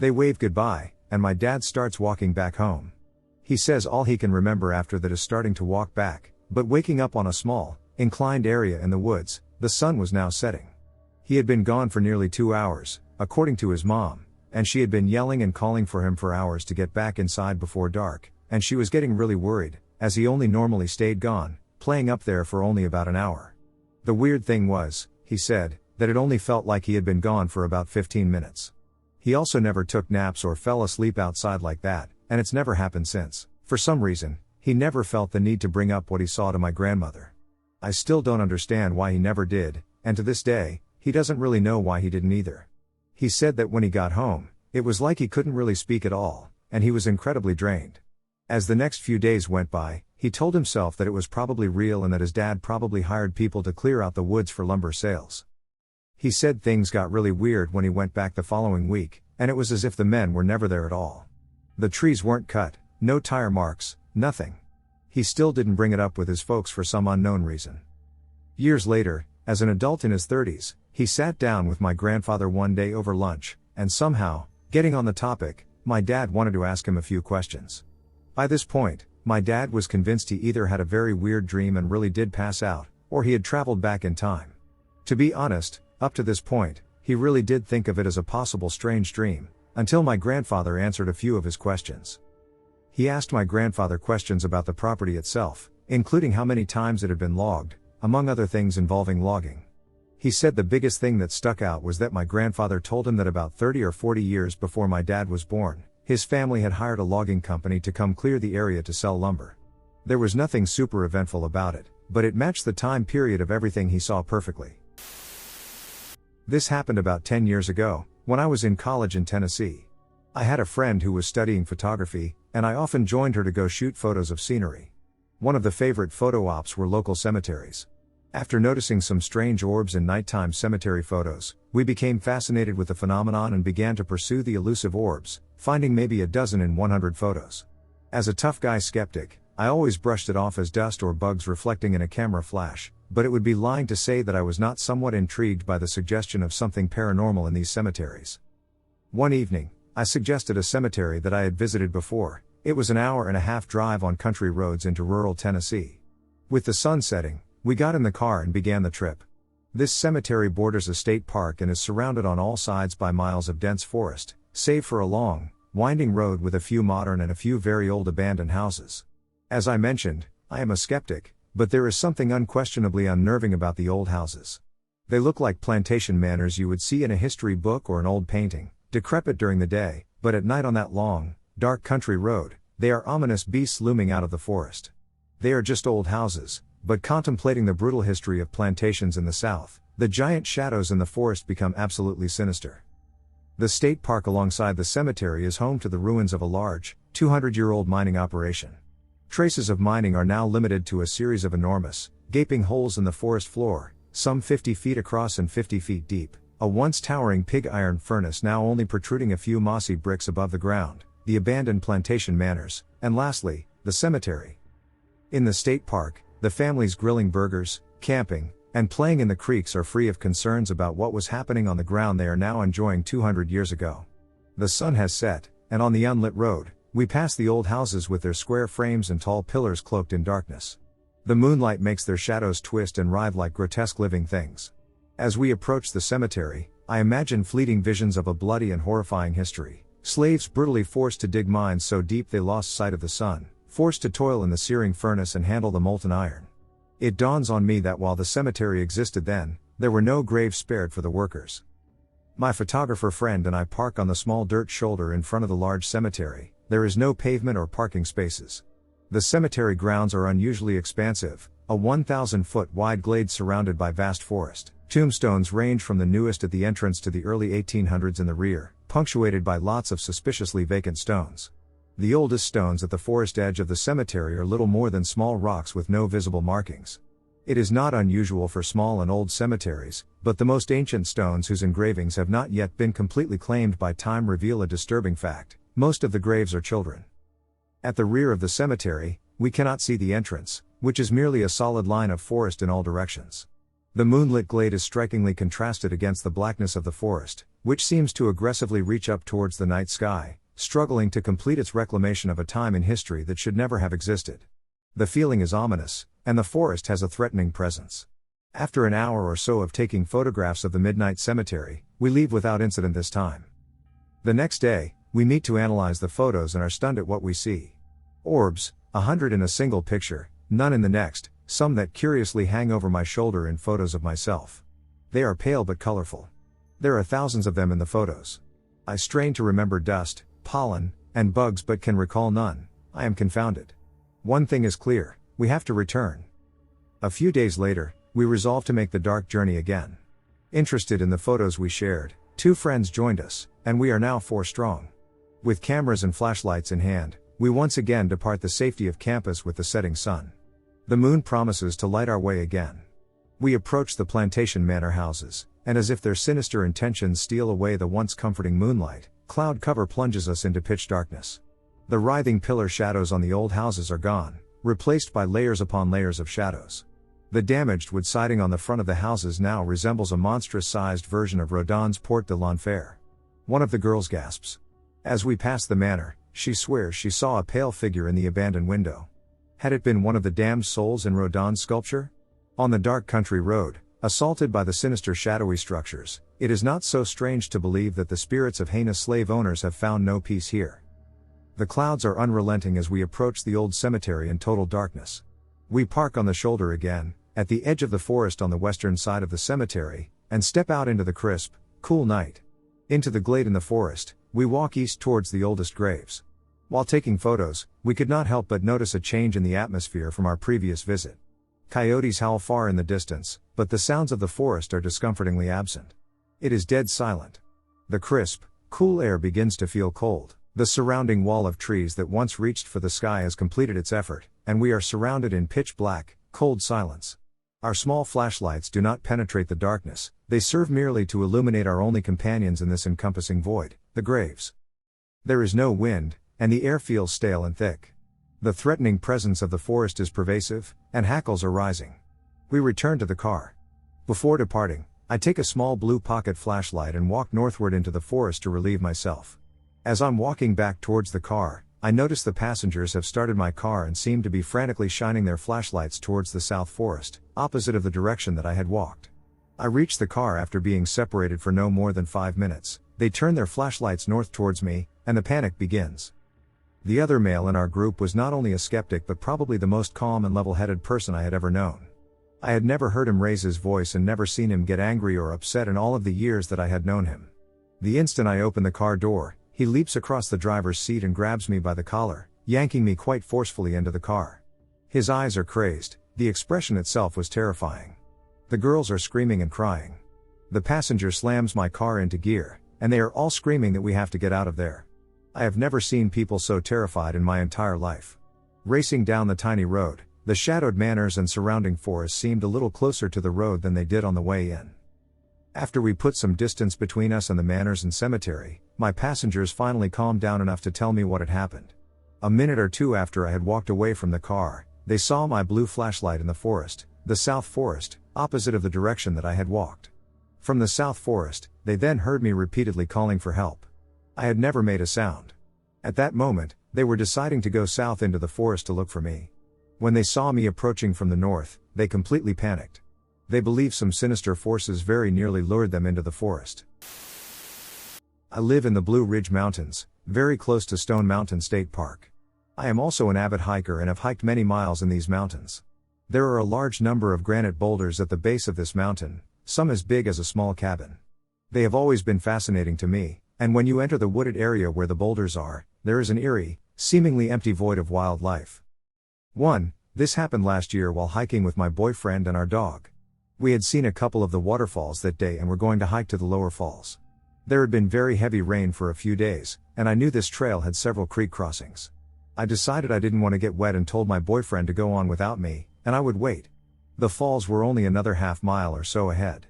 Speaker 1: They wave goodbye, and my dad starts walking back home. He says all he can remember after that is starting to walk back, but waking up on a small, inclined area in the woods. The sun was now setting. He had been gone for nearly 2 hours, according to his mom, and she had been yelling and calling for him for hours to get back inside before dark, and she was getting really worried, as he only normally stayed gone, playing up there for only about an hour. The weird thing was, he said, that it only felt like he had been gone for about 15 minutes. He also never took naps or fell asleep outside like that, and it's never happened since. For some reason, he never felt the need to bring up what he saw to my grandmother. I still don't understand why he never did, and to this day, he doesn't really know why he didn't either. He said that when he got home, it was like he couldn't really speak at all, and he was incredibly drained. As the next few days went by, he told himself that it was probably real and that his dad probably hired people to clear out the woods for lumber sales. He said things got really weird when he went back the following week, and it was as if the men were never there at all. The trees weren't cut, no tire marks, nothing. He still didn't bring it up with his folks for some unknown reason. Years later, as an adult in his 30s, he sat down with my grandfather one day over lunch, and somehow, getting on the topic, my dad wanted to ask him a few questions. By this point, my dad was convinced he either had a very weird dream and really did pass out, or he had traveled back in time. To be honest, up to this point, he really did think of it as a possible strange dream, until my grandfather answered a few of his questions. He asked my grandfather questions about the property itself, including how many times it had been logged, among other things involving logging. He said the biggest thing that stuck out was that my grandfather told him that about 30 or 40 years before my dad was born, his family had hired a logging company to come clear the area to sell lumber. There was nothing super eventful about it, but it matched the time period of everything he saw perfectly. This happened about 10 years ago, when I was in college in Tennessee. I had a friend who was studying photography, and I often joined her to go shoot photos of scenery. One of the favorite photo ops were local cemeteries. After noticing some strange orbs in nighttime cemetery photos, we became fascinated with the phenomenon and began to pursue the elusive orbs, finding maybe a dozen in 100 photos. As a tough guy skeptic, I always brushed it off as dust or bugs reflecting in a camera flash, but it would be lying to say that I was not somewhat intrigued by the suggestion of something paranormal in these cemeteries. One evening, I suggested a cemetery that I had visited before. It was an hour-and-a-half drive on country roads into rural Tennessee. With the sun setting, we got in the car and began the trip. This cemetery borders a state park and is surrounded on all sides by miles of dense forest, save for a long, winding road with a few modern and a few very old abandoned houses. As I mentioned, I am a skeptic, but there is something unquestionably unnerving about the old houses. They look like plantation manors you would see in a history book or an old painting, decrepit during the day, but at night on that long, dark country road, they are ominous beasts looming out of the forest. They are just old houses, but contemplating the brutal history of plantations in the South, the giant shadows in the forest become absolutely sinister. The state park alongside the cemetery is home to the ruins of a large, 200-year-old mining operation. Traces of mining are now limited to a series of enormous, gaping holes in the forest floor, some 50 feet across and 50 feet deep, a once towering pig iron furnace now only protruding a few mossy bricks above the ground, the abandoned plantation manors, and lastly, the cemetery. In the state park, the families grilling burgers, camping, and playing in the creeks are free of concerns about what was happening on the ground they are now enjoying 200 years ago. The sun has set, and on the unlit road, we pass the old houses with their square frames and tall pillars cloaked in darkness. The moonlight makes their shadows twist and writhe like grotesque living things. As we approach the cemetery, I imagine fleeting visions of a bloody and horrifying history. Slaves brutally forced to dig mines so deep they lost sight of the sun, forced to toil in the searing furnace and handle the molten iron. It dawns on me that while the cemetery existed then, there were no graves spared for the workers. My photographer friend and I park on the small dirt shoulder in front of the large cemetery. There is no pavement or parking spaces. The cemetery grounds are unusually expansive, a 1,000-foot wide glade surrounded by vast forest. Tombstones range from the newest at the entrance to the early 1800s in the rear, punctuated by lots of suspiciously vacant stones. The oldest stones at the forest edge of the cemetery are little more than small rocks with no visible markings. It is not unusual for small and old cemeteries, but the most ancient stones whose engravings have not yet been completely claimed by time reveal a disturbing fact: most of the graves are children. At the rear of the cemetery, we cannot see the entrance, which is merely a solid line of forest in all directions. The moonlit glade is strikingly contrasted against the blackness of the forest, which seems to aggressively reach up towards the night sky, struggling to complete its reclamation of a time in history that should never have existed. The feeling is ominous, and the forest has a threatening presence. After an hour or so of taking photographs of the midnight cemetery, we leave without incident this time. The next day, we meet to analyze the photos and are stunned at what we see. Orbs, 100 in a single picture, none in the next, some that curiously hang over my shoulder in photos of myself. They are pale but colorful. There are thousands of them in the photos. I strain to remember dust, pollen, and bugs but can recall none. I am confounded. One thing is clear: we have to return. A few days later, we resolve to make the dark journey again. Interested in the photos we shared, 2 friends joined us, and we are now 4 strong. With cameras and flashlights in hand, we once again depart the safety of campus with the setting sun. The moon promises to light our way again. We approach the plantation manor houses, and as if their sinister intentions steal away the once comforting moonlight, cloud cover plunges us into pitch darkness. The writhing pillar shadows on the old houses are gone, replaced by layers upon layers of shadows. The damaged wood siding on the front of the houses now resembles a monstrous-sized version of Rodin's Porte de l'Enfer. One of the girls gasps. As we pass the manor, she swears she saw a pale figure in the abandoned window. Had it been one of the damned souls in Rodin's sculpture? On the dark country road, assaulted by the sinister shadowy structures, it is not so strange to believe that the spirits of heinous slave owners have found no peace here. The clouds are unrelenting as we approach the old cemetery in total darkness. We park on the shoulder again, at the edge of the forest on the western side of the cemetery, and step out into the crisp, cool night. Into the glade in the forest, we walk east towards the oldest graves. While taking photos, we could not help but notice a change in the atmosphere from our previous visit. Coyotes howl far in the distance, but the sounds of the forest are discomfortingly absent. It is dead silent. The crisp, cool air begins to feel cold. The surrounding wall of trees that once reached for the sky has completed its effort, and we are surrounded in pitch black, cold silence. Our small flashlights do not penetrate the darkness, they serve merely to illuminate our only companions in this encompassing void, the graves. There is no wind, and the air feels stale and thick. The threatening presence of the forest is pervasive, and hackles are rising. We return to the car. Before departing, I take a small blue pocket flashlight and walk northward into the forest to relieve myself. As I'm walking back towards the car, I notice the passengers have started my car and seem to be frantically shining their flashlights towards the south forest, opposite of the direction that I had walked. I reach the car after being separated for no more than 5 minutes. They turn their flashlights north towards me, and the panic begins. The other male in our group was not only a skeptic but probably the most calm and level-headed person I had ever known. I had never heard him raise his voice and never seen him get angry or upset in all of the years that I had known him. The instant I open the car door, he leaps across the driver's seat and grabs me by the collar, yanking me quite forcefully into the car. His eyes are crazed, the expression itself was terrifying. The girls are screaming and crying. The passenger slams my car into gear, and they are all screaming that we have to get out of there. I have never seen people so terrified in my entire life. Racing down the tiny road, the shadowed manors and surrounding forest seemed a little closer to the road than they did on the way in. After we put some distance between us and the manors and cemetery, my passengers finally calmed down enough to tell me what had happened. A minute or two after I had walked away from the car, they saw my blue flashlight in the forest, the south forest, opposite of the direction that I had walked. From the south forest, they then heard me repeatedly calling for help. I had never made a sound. At that moment, they were deciding to go south into the forest to look for me. When they saw me approaching from the north, they completely panicked. They believe some sinister forces very nearly lured them into the forest. I live in the Blue Ridge Mountains, very close to Stone Mountain State Park. I am also an avid hiker and have hiked many miles in these mountains. There are a large number of granite boulders at the base of this mountain, some as big as a small cabin. They have always been fascinating to me, and when you enter the wooded area where the boulders are, there is an eerie, seemingly empty void of wildlife. 1. This happened last year while hiking with my boyfriend and our dog. We had seen a couple of the waterfalls that day and were going to hike to the lower falls. There had been very heavy rain for a few days, and I knew this trail had several creek crossings. I decided I didn't want to get wet and told my boyfriend to go on without me, and I would wait. The falls were only another half mile or so ahead.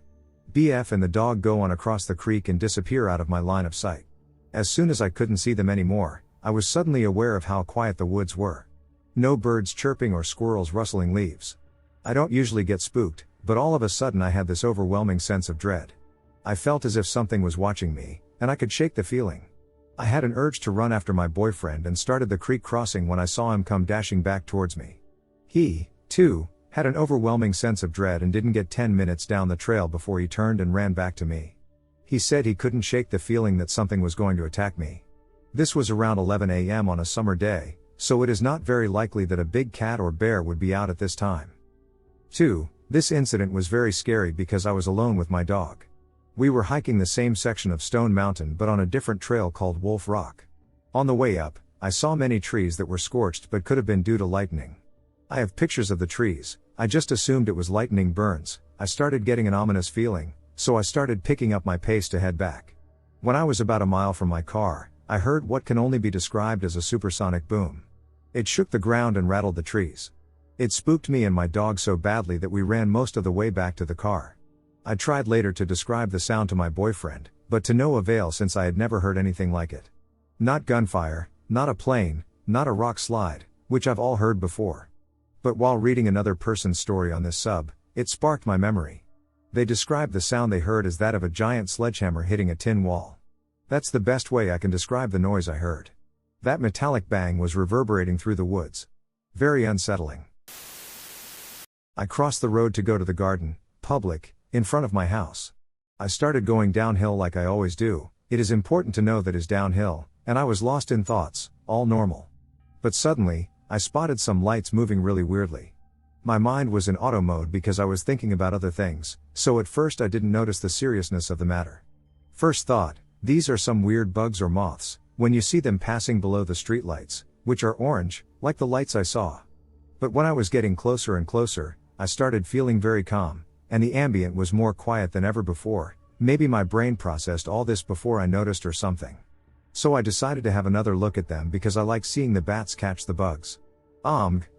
Speaker 1: BF and the dog go on across the creek and disappear out of my line of sight. As soon as I couldn't see them anymore, I was suddenly aware of how quiet the woods were. No birds chirping or squirrels rustling leaves. I don't usually get spooked, but all of a sudden I had this overwhelming sense of dread. I felt as if something was watching me, and I could shake the feeling. I had an urge to run after my boyfriend and started the creek crossing when I saw him come dashing back towards me. He, too, had an overwhelming sense of dread and didn't get 10 minutes down the trail before he turned and ran back to me. He said he couldn't shake the feeling that something was going to attack me. This was around 11 a.m. on a summer day, so it is not very likely that a big cat or bear would be out at this time. 2. This incident was very scary because I was alone with my dog. We were hiking the same section of Stone Mountain but on a different trail called Wolf Rock. On the way up, I saw many trees that were scorched but could have been due to lightning. I have pictures of the trees. I just assumed it was lightning burns. I started getting an ominous feeling, so I started picking up my pace to head back. When I was about a mile from my car, I heard what can only be described as a supersonic boom. It shook the ground and rattled the trees. It spooked me and my dog so badly that we ran most of the way back to the car. I tried later to describe the sound to my boyfriend, but to no avail since I had never heard anything like it. Not gunfire, not a plane, not a rock slide, which I've all heard before. But while reading another person's story on this sub, it sparked my memory. They described the sound they heard as that of a giant sledgehammer hitting a tin wall. That's the best way I can describe the noise I heard. That metallic bang was reverberating through the woods. Very unsettling. I crossed the road to go to the garden, public, in front of my house. I started going downhill like I always do. It is important to know that it is downhill, and I was lost in thoughts, all normal. But suddenly, I spotted some lights moving really weirdly. My mind was in auto mode because I was thinking about other things, so at first I didn't notice the seriousness of the matter. First thought, these are some weird bugs or moths, when you see them passing below the streetlights, which are orange, like the lights I saw. But when I was getting closer and closer, I started feeling very calm, and the ambient was more quiet than ever before. Maybe my brain processed all this before I noticed or something. So I decided to have another look at them because I like seeing the bats catch the bugs.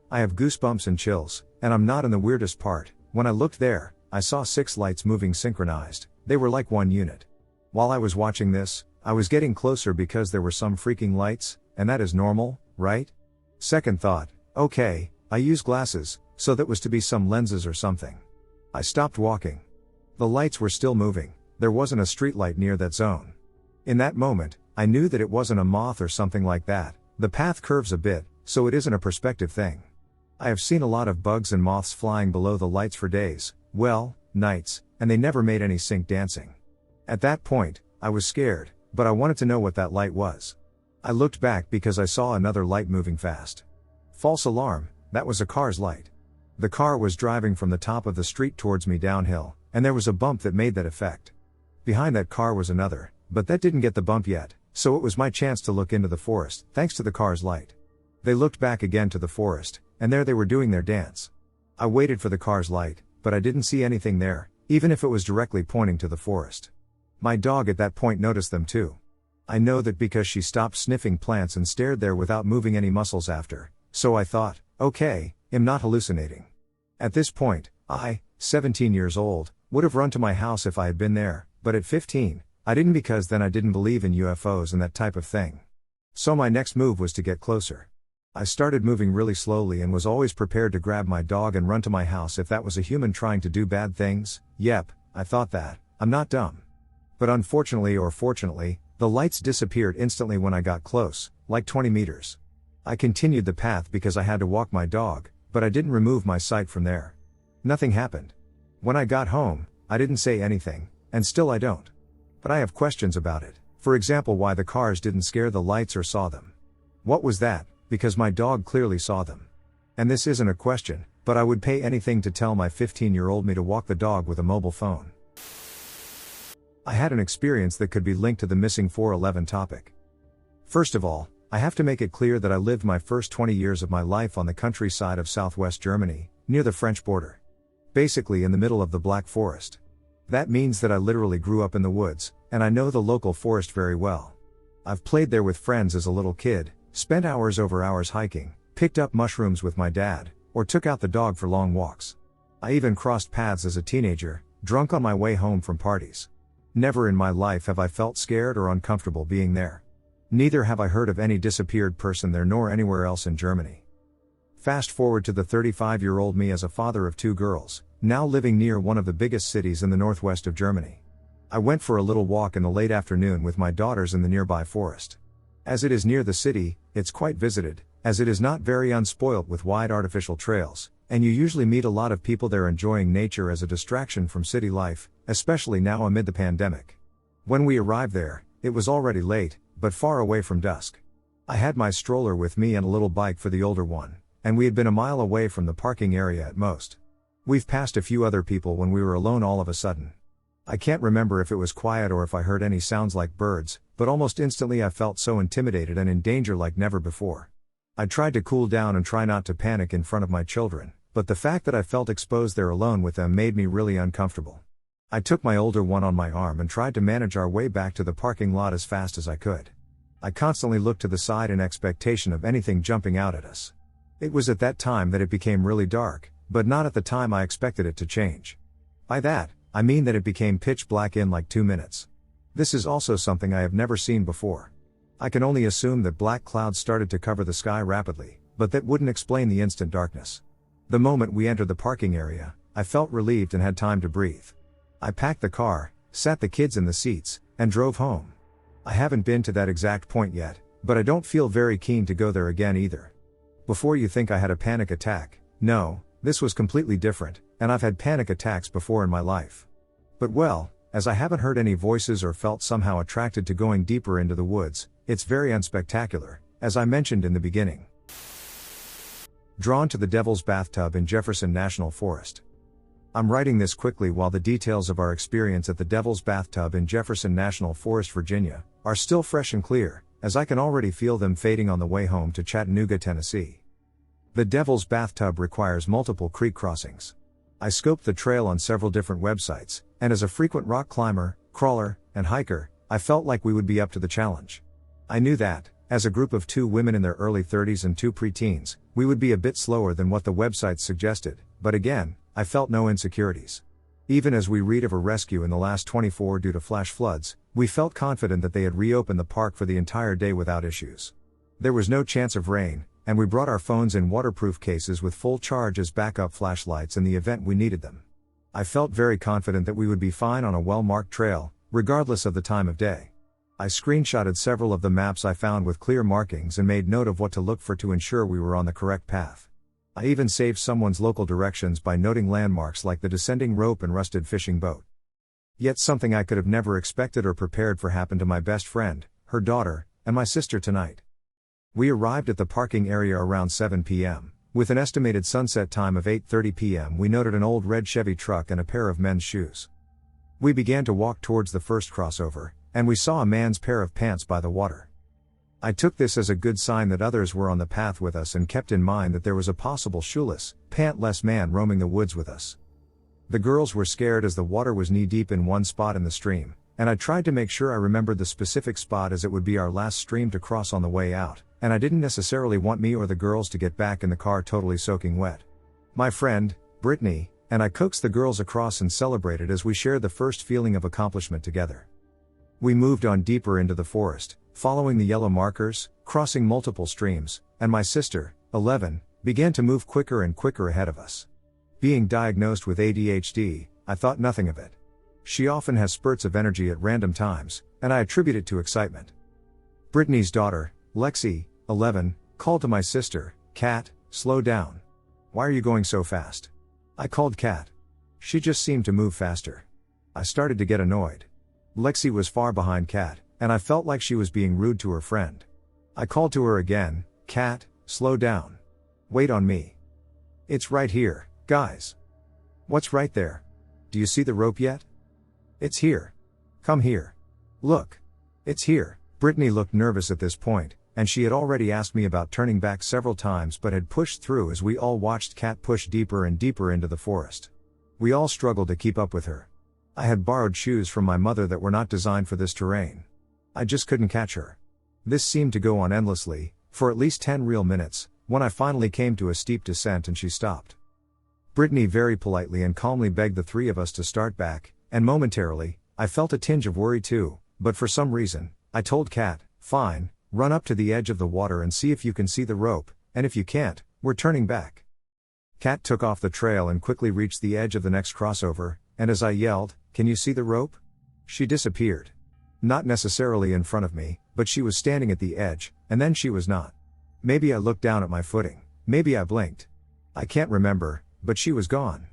Speaker 1: I have goosebumps and chills, and I'm not in the weirdest part. When I looked there, I saw 6 lights moving synchronized. They were like one unit. While I was watching this, I was getting closer because there were some freaking lights, and that is normal, right? Second thought, okay, I use glasses, so that was to be some lenses or something. I stopped walking. The lights were still moving, there wasn't a streetlight near that zone. In that moment, I knew that it wasn't a moth or something like that. The path curves a bit, so it isn't a perspective thing. I have seen a lot of bugs and moths flying below the lights for days, well, nights, and they never made any sync dancing. At that point, I was scared, but I wanted to know what that light was. I looked back because I saw another light moving fast. False alarm, that was a car's light. The car was driving from the top of the street towards me downhill, and there was a bump that made that effect. Behind that car was another, but that didn't get the bump yet, so it was my chance to look into the forest, thanks to the car's light. They looked back again to the forest, and there they were doing their dance. I waited for the car's light, but I didn't see anything there, even if it was directly pointing to the forest. My dog at that point noticed them too. I know that because she stopped sniffing plants and stared there without moving any muscles after, so I thought, okay, I'm not hallucinating. At this point, I, 17 years old, would have run to my house if I had been there, but at 15, I didn't because then I didn't believe in UFOs and that type of thing. So my next move was to get closer. I started moving really slowly and was always prepared to grab my dog and run to my house if that was a human trying to do bad things. Yep, I thought that. I'm not dumb. But unfortunately or fortunately, the lights disappeared instantly when I got close, like 20 meters. I continued the path because I had to walk my dog, but I didn't remove my sight from there. Nothing happened. When I got home, I didn't say anything, and still I don't. But I have questions about it. For example, why the cars didn't scare the lights or saw them. What was that? Because my dog clearly saw them. And this isn't a question, but I would pay anything to tell my 15-year-old me to walk the dog with a mobile phone. I had an experience that could be linked to the Missing411 topic. First of all, I have to make it clear that I lived my first 20 years of my life on the countryside of southwest Germany, near the French border. Basically in the middle of the Black Forest. That means that I literally grew up in the woods, and I know the local forest very well. I've played there with friends as a little kid, spent hours over hours hiking, picked up mushrooms with my dad, or took out the dog for long walks. I even crossed paths as a teenager, drunk on my way home from parties. Never in my life have I felt scared or uncomfortable being there. Neither have I heard of any disappeared person there nor anywhere else in Germany. Fast forward to the 35-year-old me as a father of 2 girls, now living near one of the biggest cities in the northwest of Germany. I went for a little walk in the late afternoon with my daughters in the nearby forest. As it is near the city, it's quite visited, as it is not very unspoilt with wide artificial trails, and you usually meet a lot of people there enjoying nature as a distraction from city life, especially now amid the pandemic. When we arrived there, it was already late, but far away from dusk. I had my stroller with me and a little bike for the older one, and we had been a mile away from the parking area at most. We've passed a few other people when we were alone all of a sudden. I can't remember if it was quiet or if I heard any sounds like birds, but almost instantly I felt so intimidated and in danger like never before. I tried to cool down and try not to panic in front of my children, but the fact that I felt exposed there alone with them made me really uncomfortable. I took my older one on my arm and tried to manage our way back to the parking lot as fast as I could. I constantly looked to the side in expectation of anything jumping out at us. It was at that time that it became really dark, but not at the time I expected it to change. By that, I mean that it became pitch black in like 2 minutes. This is also something I have never seen before. I can only assume that black clouds started to cover the sky rapidly, but that wouldn't explain the instant darkness. The moment we entered the parking area, I felt relieved and had time to breathe. I packed the car, sat the kids in the seats, and drove home. I haven't been to that exact point yet, but I don't feel very keen to go there again either. Before you think I had a panic attack, no, this was completely different, and I've had panic attacks before in my life. But well, as I haven't heard any voices or felt somehow attracted to going deeper into the woods, it's very unspectacular, as I mentioned in the beginning. Drawn to the Devil's Bathtub in Jefferson National Forest. I'm writing this quickly while the details of our experience at the Devil's Bathtub in Jefferson National Forest, Virginia, are still fresh and clear, as I can already feel them fading on the way home to Chattanooga, Tennessee. The Devil's Bathtub requires multiple creek crossings. I scoped the trail on several different websites, and as a frequent rock climber, crawler, and hiker, I felt like we would be up to the challenge. I knew that, as a group of 2 women in their early 30s and 2 preteens, we would be a bit slower than what the websites suggested, but again, I felt no insecurities. Even as we read of a rescue in the last 24 due to flash floods, we felt confident that they had reopened the park for the entire day without issues. There was no chance of rain, and we brought our phones in waterproof cases with full charge as backup flashlights in the event we needed them. I felt very confident that we would be fine on a well-marked trail, regardless of the time of day. I screenshotted several of the maps I found with clear markings and made note of what to look for to ensure we were on the correct path. I even saved someone's local directions by noting landmarks like the descending rope and rusted fishing boat. Yet something I could have never expected or prepared for happened to my best friend, her daughter, and my sister tonight. We arrived at the parking area around 7 p.m. With an estimated sunset time of 8:30 p.m. we noted an old red Chevy truck and a pair of men's shoes. We began to walk towards the first crossover, and we saw a man's pair of pants by the water. I took this as a good sign that others were on the path with us and kept in mind that there was a possible shoeless, pantless man roaming the woods with us. The girls were scared as the water was knee-deep in one spot in the stream, and I tried to make sure I remembered the specific spot as it would be our last stream to cross on the way out, and I didn't necessarily want me or the girls to get back in the car totally soaking wet. My friend, Brittany, and I coaxed the girls across and celebrated as we shared the first feeling of accomplishment together. We moved on deeper into the forest, following the yellow markers, crossing multiple streams, and my sister, 11, began to move quicker and quicker ahead of us. Being diagnosed with ADHD, I thought nothing of it. She often has spurts of energy at random times, and I attribute it to excitement. Brittany's daughter, Lexi, 11, called to my sister, Kat, slow down. Why are you going so fast? I called Kat. She just seemed to move faster. I started to get annoyed. Lexi was far behind Kat, and I felt like she was being rude to her friend. I called to her again, Kat, slow down. Wait on me. It's right here, guys. What's right there? Do you see the rope yet? It's here. Come here. Look. It's here. Brittany looked nervous at this point, and she had already asked me about turning back several times but had pushed through as we all watched Kat push deeper and deeper into the forest. We all struggled to keep up with her. I had borrowed shoes from my mother that were not designed for this terrain. I just couldn't catch her. This seemed to go on endlessly, for at least 10 real minutes, when I finally came to a steep descent and she stopped. Brittany very politely and calmly begged the 3 of us to start back, and momentarily, I felt a tinge of worry too, but for some reason, I told Kat, fine, run up to the edge of the water and see if you can see the rope, and if you can't, we're turning back. Kat took off the trail and quickly reached the edge of the next crossover, and as I yelled, can you see the rope? She disappeared. Not necessarily in front of me, but she was standing at the edge, and then she was not. Maybe I looked down at my footing, maybe I blinked. I can't remember, but she was gone.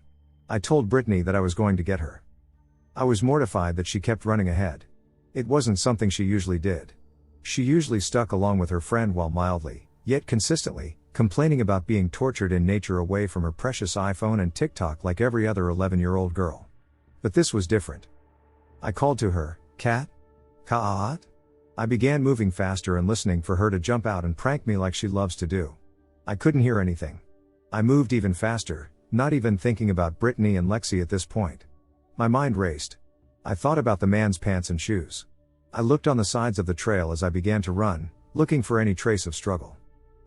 Speaker 1: I told Brittany that I was going to get her. I was mortified that she kept running ahead. It wasn't something she usually did. She usually stuck along with her friend while mildly, yet consistently, complaining about being tortured in nature away from her precious iPhone and TikTok like every other 11-year-old girl. But this was different. I called to her, Kat? Kat? I began moving faster and listening for her to jump out and prank me like she loves to do. I couldn't hear anything. I moved even faster, not even thinking about Brittany and Lexi at this point. My mind raced. I thought about the man's pants and shoes. I looked on the sides of the trail as I began to run, looking for any trace of struggle.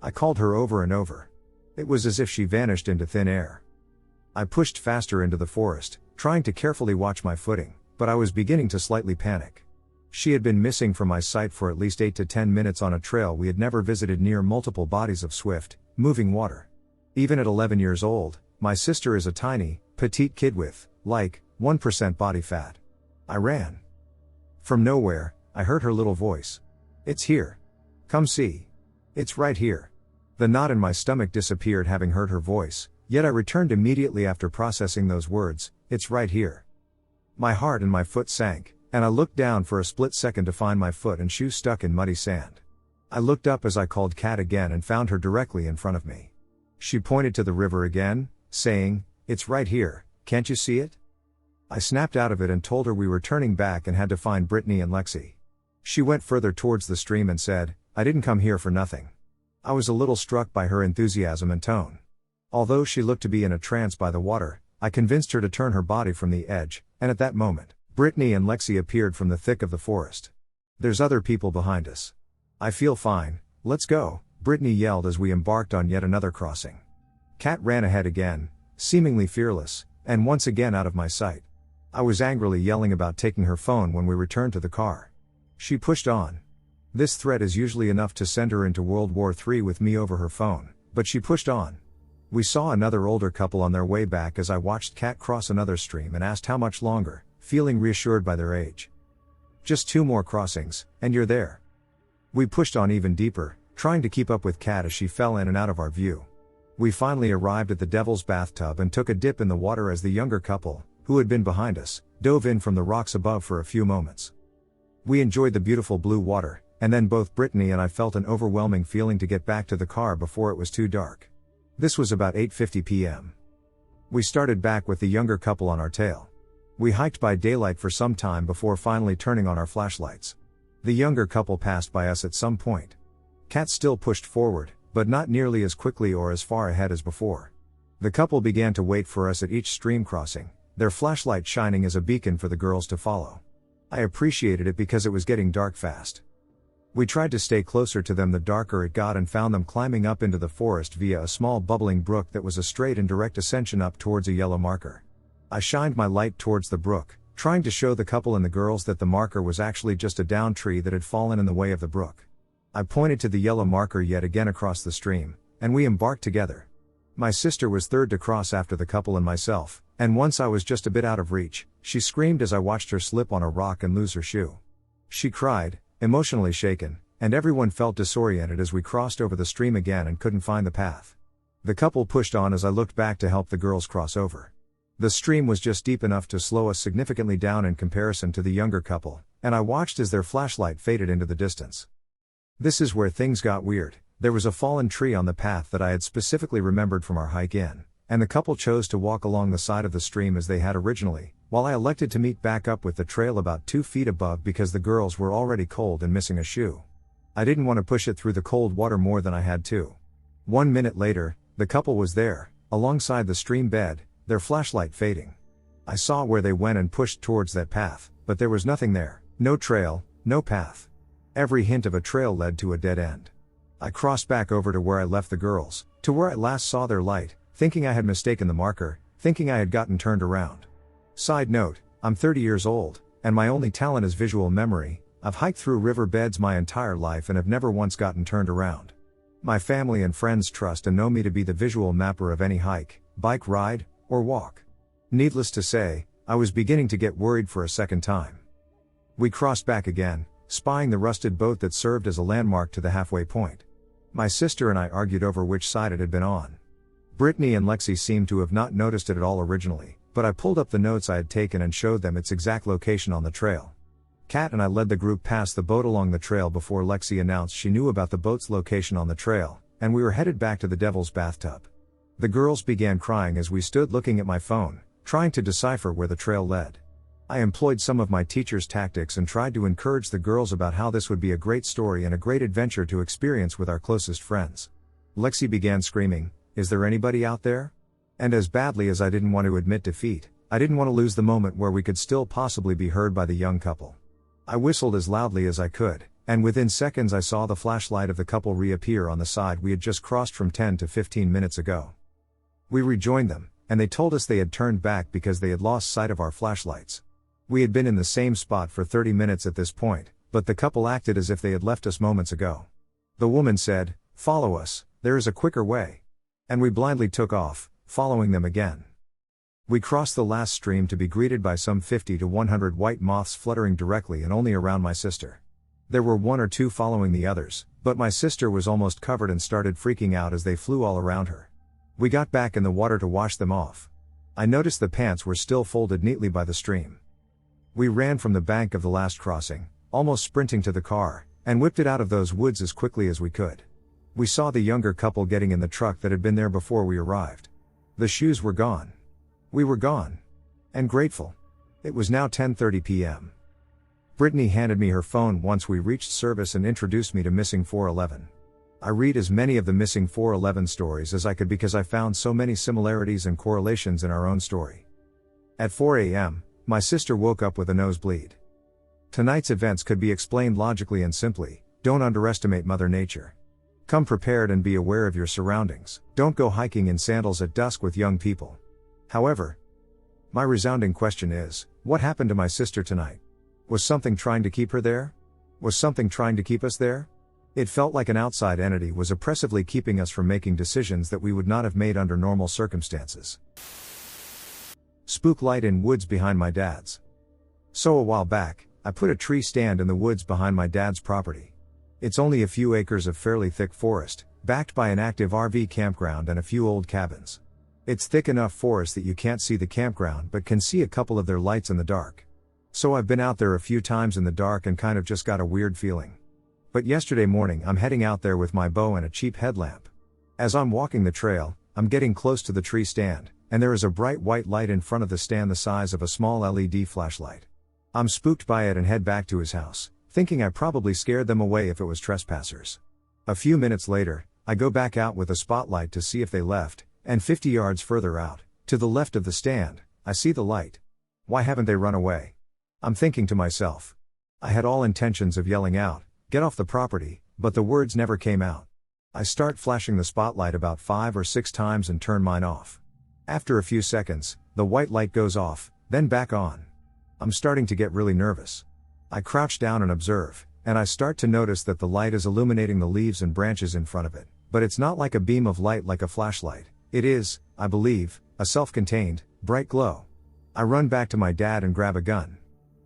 Speaker 1: I called her over and over. It was as if she vanished into thin air. I pushed faster into the forest, trying to carefully watch my footing, but I was beginning to slightly panic. She had been missing from my sight for at least 8 to 10 minutes on a trail we had never visited near multiple bodies of swift, moving water. Even at 11 years old, my sister is a tiny, petite kid with, like, 1% body fat. I ran. From nowhere, I heard her little voice. It's here. Come see. It's right here. The knot in my stomach disappeared having heard her voice, yet I returned immediately after processing those words, it's right here. My heart and my foot sank, and I looked down for a split second to find my foot and shoe stuck in muddy sand. I looked up as I called Kat again and found her directly in front of me. She pointed to the river again, saying, "It's right here, can't you see it?" I snapped out of it and told her we were turning back and had to find Brittany and Lexi. She went further towards the stream and said, "I didn't come here for nothing." I was a little struck by her enthusiasm and tone. Although she looked to be in a trance by the water, I convinced her to turn her body from the edge, and at that moment, Brittany and Lexi appeared from the thick of the forest. "There's other people behind us." "I feel fine, let's go," Brittany yelled as we embarked on yet another crossing. Kat ran ahead again, seemingly fearless, and once again out of my sight. I was angrily yelling about taking her phone when we returned to the car. She pushed on. This threat is usually enough to send her into World War III with me over her phone, but she pushed on. We saw another older couple on their way back as I watched Kat cross another stream and asked how much longer, feeling reassured by their age. "Just 2 more crossings, and you're there." We pushed on even deeper, trying to keep up with Kat as she fell in and out of our view. We finally arrived at the Devil's Bathtub and took a dip in the water as the younger couple, who had been behind us, dove in from the rocks above for a few moments. We enjoyed the beautiful blue water, and then both Brittany and I felt an overwhelming feeling to get back to the car before it was too dark. This was about 8:50 p.m. We started back with the younger couple on our tail. We hiked by daylight for some time before finally turning on our flashlights. The younger couple passed by us at some point. Kat still pushed forward, but not nearly as quickly or as far ahead as before. The couple began to wait for us at each stream crossing, their flashlight shining as a beacon for the girls to follow. I appreciated it because it was getting dark fast. We tried to stay closer to them the darker it got and found them climbing up into the forest via a small bubbling brook that was a straight and direct ascension up towards a yellow marker. I shined my light towards the brook, trying to show the couple and the girls that the marker was actually just a down tree that had fallen in the way of the brook. I pointed to the yellow marker yet again across the stream, and we embarked together. My sister was third to cross after the couple and myself, and once I was just a bit out of reach, she screamed as I watched her slip on a rock and lose her shoe. She cried, emotionally shaken, and everyone felt disoriented as we crossed over the stream again and couldn't find the path. The couple pushed on as I looked back to help the girls cross over. The stream was just deep enough to slow us significantly down in comparison to the younger couple, and I watched as their flashlight faded into the distance. This is where things got weird. There was a fallen tree on the path that I had specifically remembered from our hike in, and the couple chose to walk along the side of the stream as they had originally, while I elected to meet back up with the trail about 2 feet above because the girls were already cold and missing a shoe. I didn't want to push it through the cold water more than I had to. 1 minute later, the couple was there, alongside the stream bed, their flashlight fading. I saw where they went and pushed towards that path, but there was nothing there, no trail, no path. Every hint of a trail led to a dead end. I crossed back over to where I left the girls, to where I last saw their light, thinking I had mistaken the marker, thinking I had gotten turned around. Side note, I'm 30 years old, and my only talent is visual memory. I've hiked through river beds my entire life and have never once gotten turned around. My family and friends trust and know me to be the visual mapper of any hike, bike ride, or walk. Needless to say, I was beginning to get worried for a second time. We crossed back again, spying the rusted boat that served as a landmark to the halfway point. My sister and I argued over which side it had been on. Brittany and Lexi seemed to have not noticed it at all originally, but I pulled up the notes I had taken and showed them its exact location on the trail. Kat and I led the group past the boat along the trail before Lexi announced she knew about the boat's location on the trail, and we were headed back to the Devil's Bathtub. The girls began crying as we stood looking at my phone, trying to decipher where the trail led. I employed some of my teacher's tactics and tried to encourage the girls about how this would be a great story and a great adventure to experience with our closest friends. Lexi began screaming, "Is there anybody out there?" And as badly as I didn't want to admit defeat, I didn't want to lose the moment where we could still possibly be heard by the young couple. I whistled as loudly as I could, and within seconds I saw the flashlight of the couple reappear on the side we had just crossed from 10 to 15 minutes ago. We rejoined them, and they told us they had turned back because they had lost sight of our flashlights. We had been in the same spot for 30 minutes at this point, but the couple acted as if they had left us moments ago. The woman said, "Follow us, there is a quicker way." And we blindly took off, following them again. We crossed the last stream to be greeted by some 50 to 100 white moths fluttering directly and only around my sister. There were 1 or 2 following the others, but my sister was almost covered and started freaking out as they flew all around her. We got back in the water to wash them off. I noticed the pants were still folded neatly by the stream. We ran from the bank of the last crossing, almost sprinting to the car, and whipped it out of those woods as quickly as we could. We saw the younger couple getting in the truck that had been there before we arrived. The shoes were gone. We were gone. And grateful. It was now 10:30 p.m. Brittany handed me her phone once we reached service and introduced me to Missing411. I read as many of the Missing411 stories as I could because I found so many similarities and correlations in our own story. At 4 a.m., my sister woke up with a nosebleed. Tonight's events could be explained logically and simply. Don't underestimate Mother Nature. Come prepared and be aware of your surroundings. Don't go hiking in sandals at dusk with young people. However, my resounding question is, what happened to my sister tonight? Was something trying to keep her there? Was something trying to keep us there? It felt like an outside entity was oppressively keeping us from making decisions that we would not have made under normal circumstances. Spook light in woods behind my dad's. So a while back, I put a tree stand in the woods behind my dad's property. It's only a few acres of fairly thick forest, backed by an active RV campground and a few old cabins. It's thick enough forest that you can't see the campground but can see a couple of their lights in the dark. So I've been out there a few times in the dark and kind of just got a weird feeling. But yesterday morning I'm heading out there with my bow and a cheap headlamp. As I'm walking the trail, I'm getting close to the tree stand, and there is a bright white light in front of the stand the size of a small LED flashlight. I'm spooked by it and head back to his house, thinking I probably scared them away if it was trespassers. A few minutes later, I go back out with a spotlight to see if they left, and 50 yards further out, to the left of the stand, I see the light. Why haven't they run away? I'm thinking to myself. I had all intentions of yelling out, "Get off the property," but the words never came out. I start flashing the spotlight about 5 or 6 times and turn mine off. After a few seconds, the white light goes off, then back on. I'm starting to get really nervous. I crouch down and observe, and I start to notice that the light is illuminating the leaves and branches in front of it, but it's not like a beam of light like a flashlight. It is, I believe, a self-contained, bright glow. I run back to my dad and grab a gun.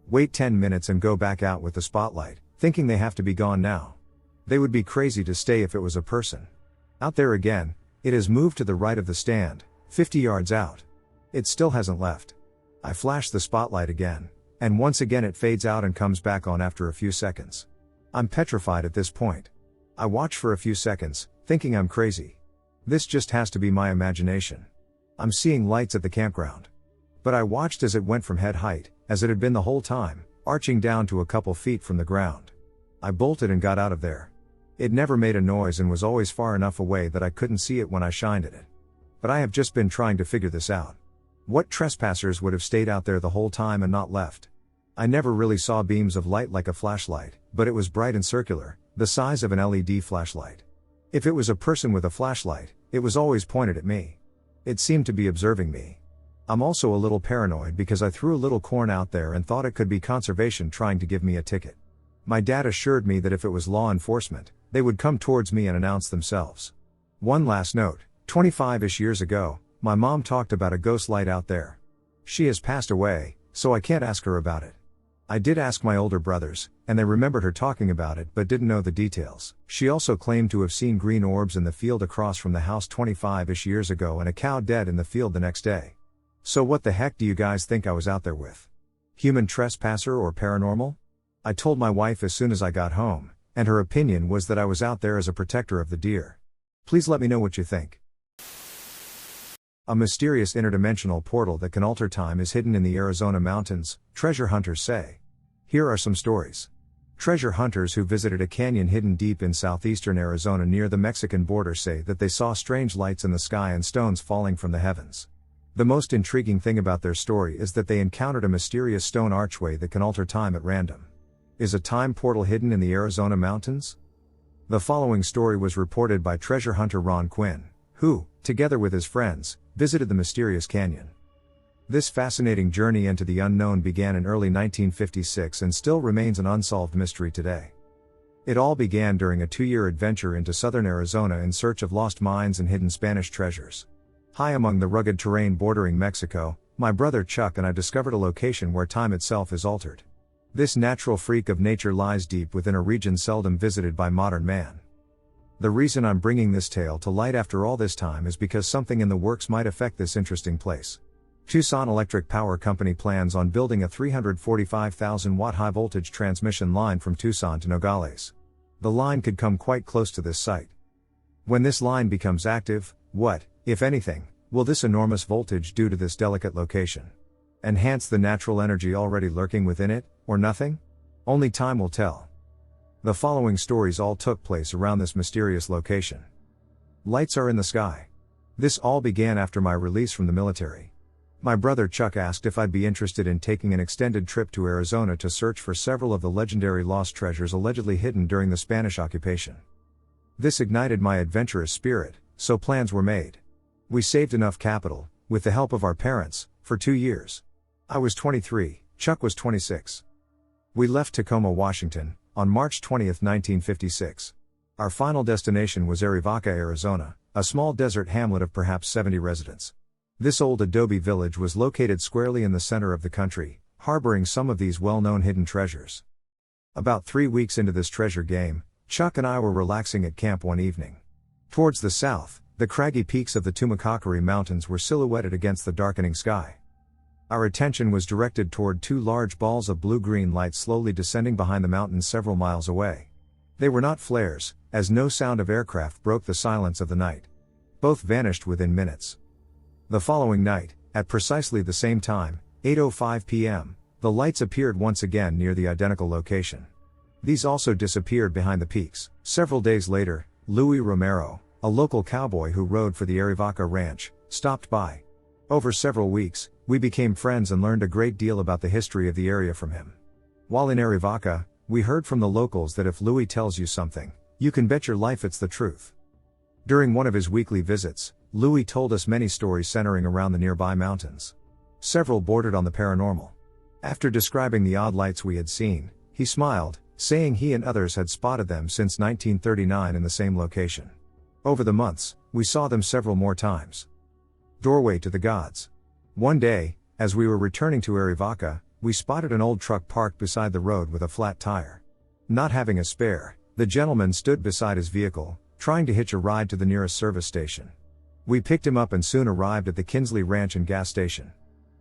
Speaker 1: Wait 10 minutes and go back out with the spotlight, thinking they have to be gone now. They would be crazy to stay if it was a person. Out there again, it has moved to the right of the stand, 50 yards out. It still hasn't left. I flash the spotlight again, and once again it fades out and comes back on after a few seconds. I'm petrified at this point. I watch for a few seconds, thinking I'm crazy. This just has to be my imagination. I'm seeing lights at the campground. But I watched as it went from head height, as it had been the whole time, arching down to a couple feet from the ground. I bolted and got out of there. It never made a noise and was always far enough away that I couldn't see it when I shined at it. But I have just been trying to figure this out. What trespassers would have stayed out there the whole time and not left? I never really saw beams of light like a flashlight, but it was bright and circular, the size of an LED flashlight. If it was a person with a flashlight, it was always pointed at me. It seemed to be observing me. I'm also a little paranoid because I threw a little corn out there and thought it could be conservation trying to give me a ticket. My dad assured me that if it was law enforcement, they would come towards me and announce themselves. One last note, 25-ish years ago, my mom talked about a ghost light out there. She has passed away, so I can't ask her about it. I did ask my older brothers, and they remembered her talking about it but didn't know the details. She also claimed to have seen green orbs in the field across from the house 25-ish years ago and a cow dead in the field the next day. So what the heck do you guys think I was out there with? Human trespasser or paranormal? I told my wife as soon as I got home, and her opinion was that I was out there as a protector of the deer. Please let me know what you think. A mysterious interdimensional portal that can alter time is hidden in the Arizona mountains, treasure hunters say. Here are some stories. Treasure hunters who visited a canyon hidden deep in southeastern Arizona near the Mexican border say that they saw strange lights in the sky and stones falling from the heavens. The most intriguing thing about their story is that they encountered a mysterious stone archway that can alter time at random. Is a time portal hidden in the Arizona mountains? The following story was reported by treasure hunter Ron Quinn, who, together with his friends, visited the mysterious canyon. This fascinating journey into the unknown began in early 1956 and still remains an unsolved mystery today. It all began during a 2-year adventure into southern Arizona in search of lost mines and hidden Spanish treasures. High among the rugged terrain bordering Mexico, my brother Chuck and I discovered a location where time itself is altered. This natural freak of nature lies deep within a region seldom visited by modern man. The reason I'm bringing this tale to light after all this time is because something in the works might affect this interesting place. Tucson Electric Power Company plans on building a 345,000-watt high-voltage transmission line from Tucson to Nogales. The line could come quite close to this site. When this line becomes active, what, if anything, will this enormous voltage do to this delicate location? Enhance the natural energy already lurking within it, or nothing? Only time will tell. The following stories all took place around this mysterious location. Lights are in the sky. This all began after my release from the military. My brother Chuck asked if I'd be interested in taking an extended trip to Arizona to search for several of the legendary lost treasures allegedly hidden during the Spanish occupation. This ignited my adventurous spirit, so plans were made. We saved enough capital, with the help of our parents, for 2 years. I was 23, Chuck was 26. We left Tacoma, Washington, on March 20, 1956. Our final destination was Arivaca, Arizona, a small desert hamlet of perhaps 70 residents. This old adobe village was located squarely in the center of the country, harboring some of these well-known hidden treasures. About 3 weeks into this treasure game, Chuck and I were relaxing at camp one evening. Towards the south, the craggy peaks of the Tumacacori Mountains were silhouetted against the darkening sky. Our attention was directed toward 2 large balls of blue-green light slowly descending behind the mountains several miles away. They were not flares, as no sound of aircraft broke the silence of the night. Both vanished within minutes. The following night, at precisely the same time, 8:05 p.m., the lights appeared once again near the identical location. These also disappeared behind the peaks. Several days later, Louis Romero, a local cowboy who rode for the Arivaca Ranch, stopped by. Over several weeks, we became friends and learned a great deal about the history of the area from him. While in Arivaca, we heard from the locals that if Louis tells you something, you can bet your life it's the truth. During one of his weekly visits, Louis told us many stories centering around the nearby mountains. Several bordered on the paranormal. After describing the odd lights we had seen, he smiled, saying he and others had spotted them since 1939 in the same location. Over the months, we saw them several more times. Doorway to the Gods. One day, as we were returning to Arivaca, we spotted an old truck parked beside the road with a flat tire. Not having a spare, the gentleman stood beside his vehicle, trying to hitch a ride to the nearest service station. We picked him up and soon arrived at the Kinsley Ranch and gas station.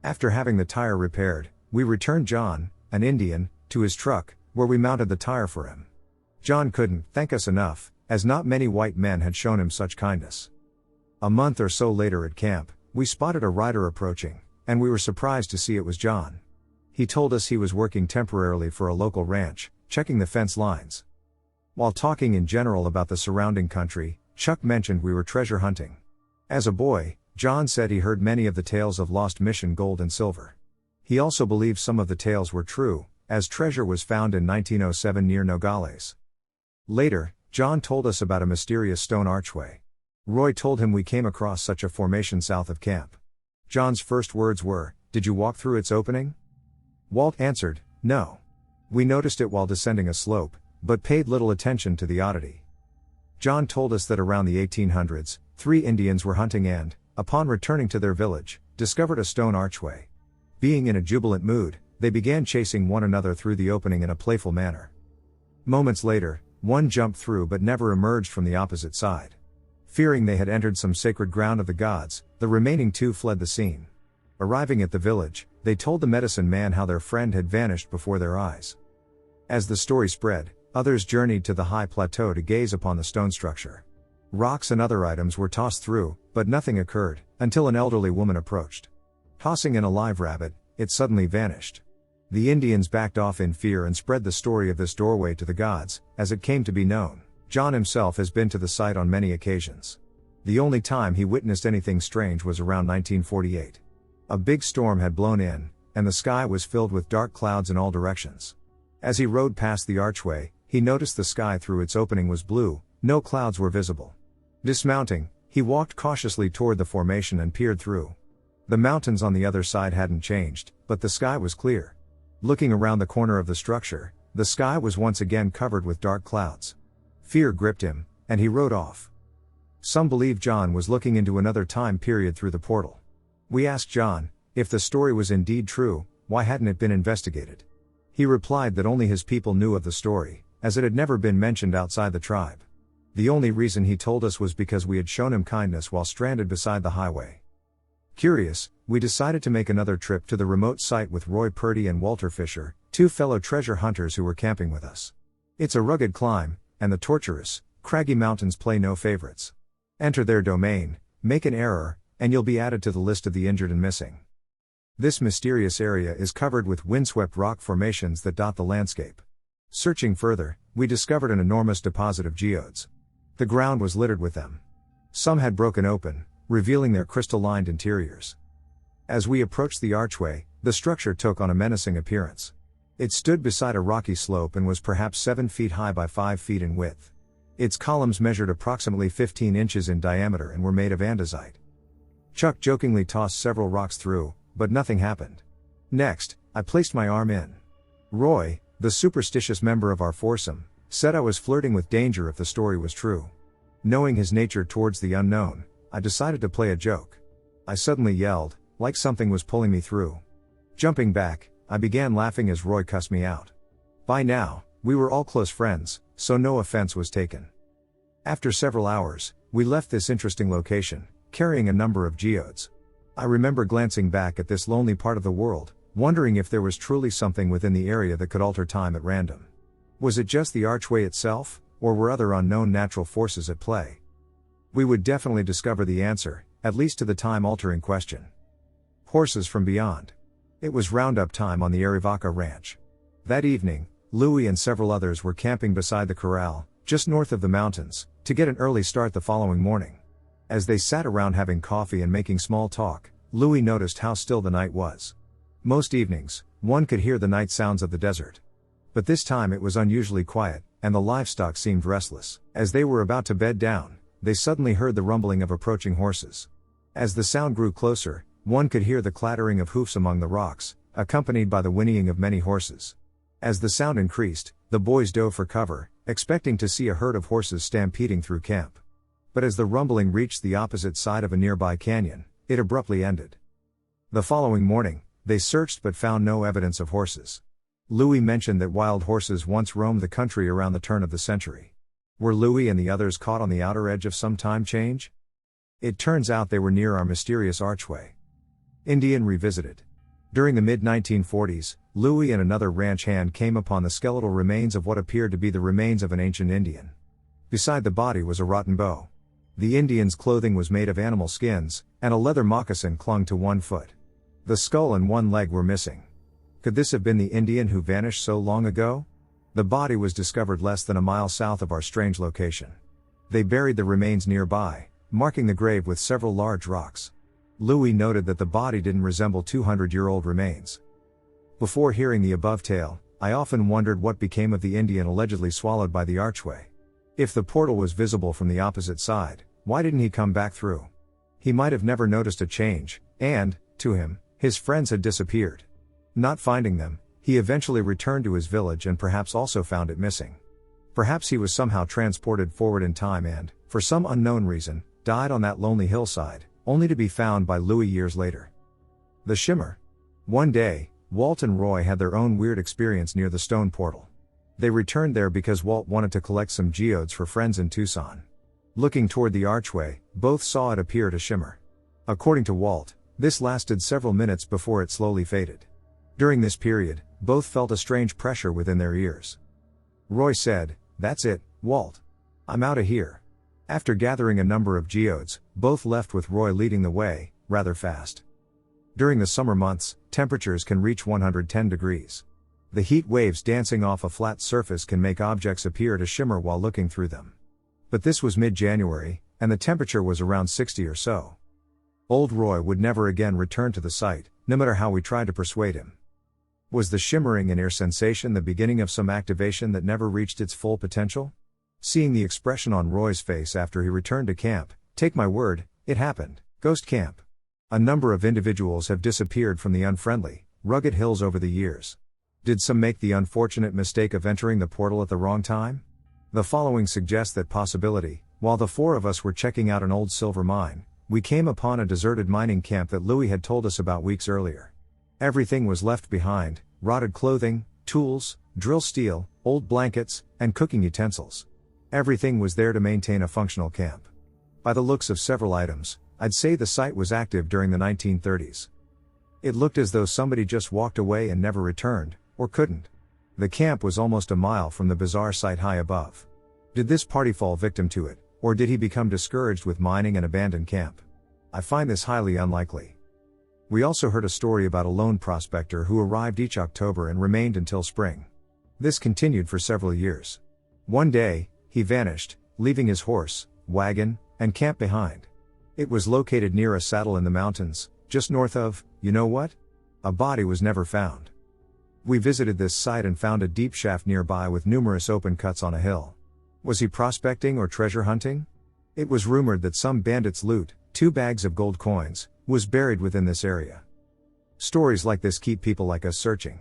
Speaker 1: After having the tire repaired, we returned John, an Indian, to his truck, where we mounted the tire for him. John couldn't thank us enough, as not many white men had shown him such kindness. A month or so later at camp, we spotted a rider approaching, and we were surprised to see it was John. He told us he was working temporarily for a local ranch, checking the fence lines. While talking in general about the surrounding country, Chuck mentioned we were treasure hunting. As a boy, John said he heard many of the tales of lost mission gold and silver. He also believed some of the tales were true, as treasure was found in 1907 near Nogales. Later, John told us about a mysterious stone archway. Roy told him we came across such a formation south of camp. John's first words were, "Did you walk through its opening?" Walt answered, "No. We noticed it while descending a slope, but paid little attention to the oddity." John told us that around the 1800s, 3 Indians were hunting and, upon returning to their village, discovered a stone archway. Being in a jubilant mood, they began chasing one another through the opening in a playful manner. Moments later, one jumped through but never emerged from the opposite side. Fearing they had entered some sacred ground of the gods, the remaining 2 fled the scene. Arriving at the village, they told the medicine man how their friend had vanished before their eyes. As the story spread, others journeyed to the high plateau to gaze upon the stone structure. Rocks and other items were tossed through, but nothing occurred, until an elderly woman approached. Tossing in a live rabbit, it suddenly vanished. The Indians backed off in fear and spread the story of this doorway to the gods, as it came to be known. John himself has been to the site on many occasions. The only time he witnessed anything strange was around 1948. A big storm had blown in, and the sky was filled with dark clouds in all directions. As he rode past the archway, he noticed the sky through its opening was blue, no clouds were visible. Dismounting, he walked cautiously toward the formation and peered through. The mountains on the other side hadn't changed, but the sky was clear. Looking around the corner of the structure, the sky was once again covered with dark clouds. Fear gripped him, and he rode off. Some believe John was looking into another time period through the portal. We asked John, if the story was indeed true, why hadn't it been investigated? He replied that only his people knew of the story, as it had never been mentioned outside the tribe. The only reason he told us was because we had shown him kindness while stranded beside the highway. Curious, we decided to make another trip to the remote site with Roy Purdy and Walter Fisher, 2 fellow treasure hunters who were camping with us. It's a rugged climb, and the torturous, craggy mountains play no favorites. Enter their domain, make an error, and you'll be added to the list of the injured and missing. This mysterious area is covered with windswept rock formations that dot the landscape. Searching further, we discovered an enormous deposit of geodes. The ground was littered with them. Some had broken open, revealing their crystal-lined interiors. As we approached the archway, the structure took on a menacing appearance. It stood beside a rocky slope and was perhaps 7 feet high by 5 feet in width. Its columns measured approximately 15 inches in diameter and were made of andesite. Chuck jokingly tossed several rocks through, but nothing happened. Next, I placed my arm in. Roy, the superstitious member of our foursome, said I was flirting with danger if the story was true. Knowing his nature towards the unknown, I decided to play a joke. I suddenly yelled, like something was pulling me through. Jumping back, I began laughing as Roy cussed me out. By now, we were all close friends, so no offense was taken. After several hours, we left this interesting location, carrying a number of geodes. I remember glancing back at this lonely part of the world, wondering if there was truly something within the area that could alter time at random. Was it just the archway itself, or were other unknown natural forces at play? We would definitely discover the answer, at least to the time-altering question. Horses from beyond. It was roundup time on the Arivaca ranch. That evening, Louie and several others were camping beside the corral, just north of the mountains, to get an early start the following morning. As they sat around having coffee and making small talk, Louie noticed how still the night was. Most evenings, one could hear the night sounds of the desert. But this time it was unusually quiet, and the livestock seemed restless. As they were about to bed down, they suddenly heard the rumbling of approaching horses. As the sound grew closer, one could hear the clattering of hoofs among the rocks, accompanied by the whinnying of many horses. As the sound increased, the boys dove for cover, expecting to see a herd of horses stampeding through camp. But as the rumbling reached the opposite side of a nearby canyon, it abruptly ended. The following morning, they searched but found no evidence of horses. Louie mentioned that wild horses once roamed the country around the turn of the century. Were Louie and the others caught on the outer edge of some time change? It turns out they were near our mysterious archway. Indian Revisited. During the mid-1940s, Louie and another ranch hand came upon the skeletal remains of what appeared to be the remains of an ancient Indian. Beside the body was a rotten bow. The Indian's clothing was made of animal skins, and a leather moccasin clung to one foot. The skull and one leg were missing. Could this have been the Indian who vanished so long ago? The body was discovered less than a mile south of our strange location. They buried the remains nearby, marking the grave with several large rocks. Louie noted that the body didn't resemble 200-year-old remains. Before hearing the above tale, I often wondered what became of the Indian allegedly swallowed by the archway. If the portal was visible from the opposite side, why didn't he come back through? He might have never noticed a change, and, to him, his friends had disappeared. Not finding them, he eventually returned to his village and perhaps also found it missing. Perhaps he was somehow transported forward in time and, for some unknown reason, died on that lonely hillside, only to be found by Louie years later. The Shimmer. One day, Walt and Roy had their own weird experience near the stone portal. They returned there because Walt wanted to collect some geodes for friends in Tucson. Looking toward the archway, both saw it appear to shimmer. According to Walt, this lasted several minutes before it slowly faded. During this period, both felt a strange pressure within their ears. Roy said, "That's it, Walt. I'm outta here." After gathering a number of geodes, both left with Roy leading the way, rather fast. During the summer months, temperatures can reach 110 degrees. The heat waves dancing off a flat surface can make objects appear to shimmer while looking through them. But this was mid-January, and the temperature was around 60 or so. Old Roy would never again return to the site, no matter how we tried to persuade him. Was the shimmering and air sensation the beginning of some activation that never reached its full potential? Seeing the expression on Roy's face after he returned to camp, take my word, it happened. Ghost camp. A number of individuals have disappeared from the unfriendly, rugged hills over the years. Did some make the unfortunate mistake of entering the portal at the wrong time? The following suggests that possibility. While the four of us were checking out an old silver mine, we came upon a deserted mining camp that Louie had told us about weeks earlier. Everything was left behind: rotted clothing, tools, drill steel, old blankets, and cooking utensils. Everything was there to maintain a functional camp. By the looks of several items, I'd say the site was active during the 1930s. It looked as though somebody just walked away and never returned, or couldn't. The camp was almost a mile from the bizarre site high above. Did this party fall victim to it, or did he become discouraged with mining and abandon camp? I find this highly unlikely. We also heard a story about a lone prospector who arrived each October and remained until spring. This continued for several years. One day, he vanished, leaving his horse, wagon, and camp behind. It was located near a saddle in the mountains, just north of, you know what? A body was never found. We visited this site and found a deep shaft nearby with numerous open cuts on a hill. Was he prospecting or treasure hunting? It was rumored that some bandits' loot, 2 bags of gold coins, was buried within this area. Stories like this keep people like us searching.